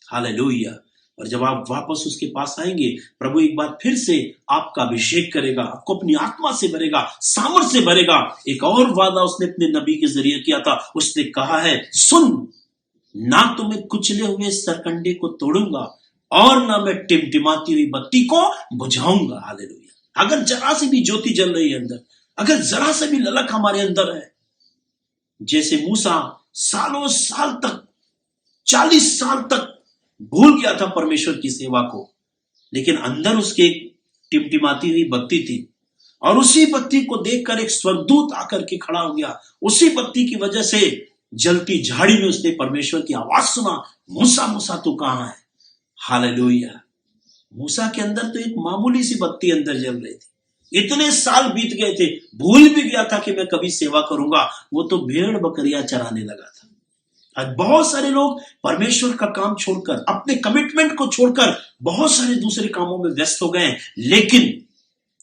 हालेलुया। और जब आप वापस उसके पास आएंगे, प्रभु एक बार फिर से आपका अभिषेक करेगा, आपको अपनी आत्मा से भरेगा, सामर्थ से भरेगा। एक और वादा उसने अपने नबी के जरिए किया था। उसने कहा है, सुन, ना तो मैं कुचले हुए सरकंडे को तोड़ूंगा और ना मैं टिमटिमाती हुई बत्ती को बुझाऊंगा। हालेलुया। अगर जरा सी भी ज्योति जल रही है अंदर, अगर जरा सा भी ललक हमारे अंदर है, जैसे मूसा सालों साल तक, 40 साल तक भूल गया था परमेश्वर की सेवा को, लेकिन अंदर उसके टिमटिमाती हुई बत्ती थी और उसी बत्ती को देखकर एक स्वर्गदूत आकर के खड़ा हो गया। उसी बत्ती की वजह से जलती झाड़ी में उसने परमेश्वर की आवाज सुना, मूसा मूसा तू कहां है। हालेलुया। मूसा के अंदर तो एक मामूली सी बत्ती अंदर जल रही थी, इतने साल बीत गए थे, भूल भी गया था कि मैं कभी सेवा करूंगा। वो तो भेड़ बकरियां चराने लगा था। आज बहुत सारे लोग परमेश्वर का काम छोड़कर, अपने कमिटमेंट को छोड़कर बहुत सारे दूसरे कामों में व्यस्त हो गए हैं। लेकिन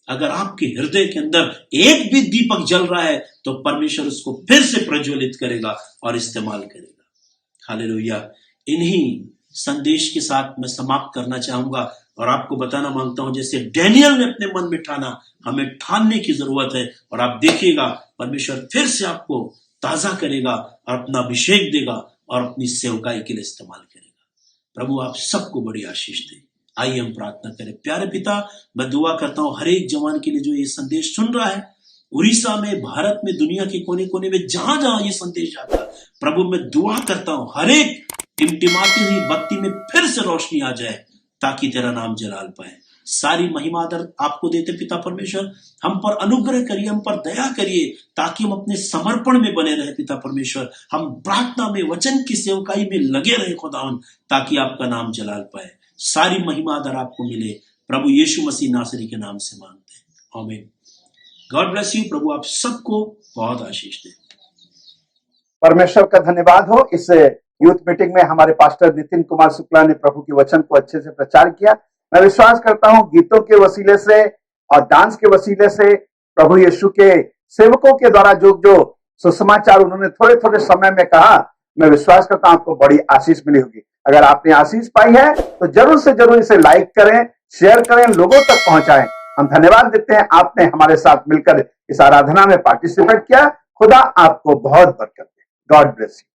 अगर आपके हृदय के अंदर एक भी दीपक जल रहा है तो परमेश्वर उसको फिर से प्रज्वलित करेगा और इस्तेमाल करेगा। हालेलुया। इन्हीं संदेश के साथ मैं समाप्त करना चाहूंगा और आपको बताना मांगता हूं, जैसे डैनियल ने अपने मन में ठाना, हमें ठानने की जरूरत है। और आप देखिएगा परमेश्वर फिर से आपको ताजा करेगा और अपना अभिषेक देगा और अपनी सेवकाई के लिए इस्तेमाल करेगा। प्रभु आप सबको बड़ी आशीष दे। आइए हम प्रार्थना करें। प्यारे पिता, मैं दुआ करता हूं हर एक जवान के लिए जो ये संदेश सुन रहा है, उड़ीसा में, भारत में, दुनिया के कोने कोने में, जहां जहां ये संदेश आता है, प्रभु मैं दुआ करता हूं हर एक टिमटिमाती हुई बत्ती में फिर से रोशनी आ जाए ताकि तेरा नाम जलाल पाए। सारी महिमा आदर आपको देते पिता परमेश्वर। हम पर अनुग्रह करिए, हम पर दया करिए ताकि हम अपने समर्पण में बने रहे पिता परमेश्वर। हम प्रार्थना में, वचन की सेवकाई में लगे रहे खुदावन, ताकि आपका नाम जलाल पाए। सारी महिमा आदर आपको मिले, प्रभु यीशु मसीह नासरी के नाम से मांगते हैं, आमीन। God bless you. प्रभु आप सबको बहुत आशीष दे। परमेश्वर का धन्यवाद हो। इस यूथ मीटिंग में हमारे पास्टर नितिन कुमार शुक्ला ने प्रभु के वचन को अच्छे से प्रचार किया। मैं विश्वास करता हूं गीतों के वसीले से और डांस के वसीले से प्रभु यीशु के सेवकों के द्वारा जो जो सुसमाचार उन्होंने थोड़े थोड़े समय में कहा, मैं विश्वास करता हूं आपको बड़ी आशीष मिली होगी। अगर आपने आशीष पाई है तो जरूर से जरूर इसे लाइक करें, शेयर करें, लोगों तक पहुंचाएं। हम धन्यवाद देते हैं आपने हमारे साथ मिलकर इस आराधना में पार्टिसिपेट किया। खुदा आपको बहुत बरकत दे। God bless you.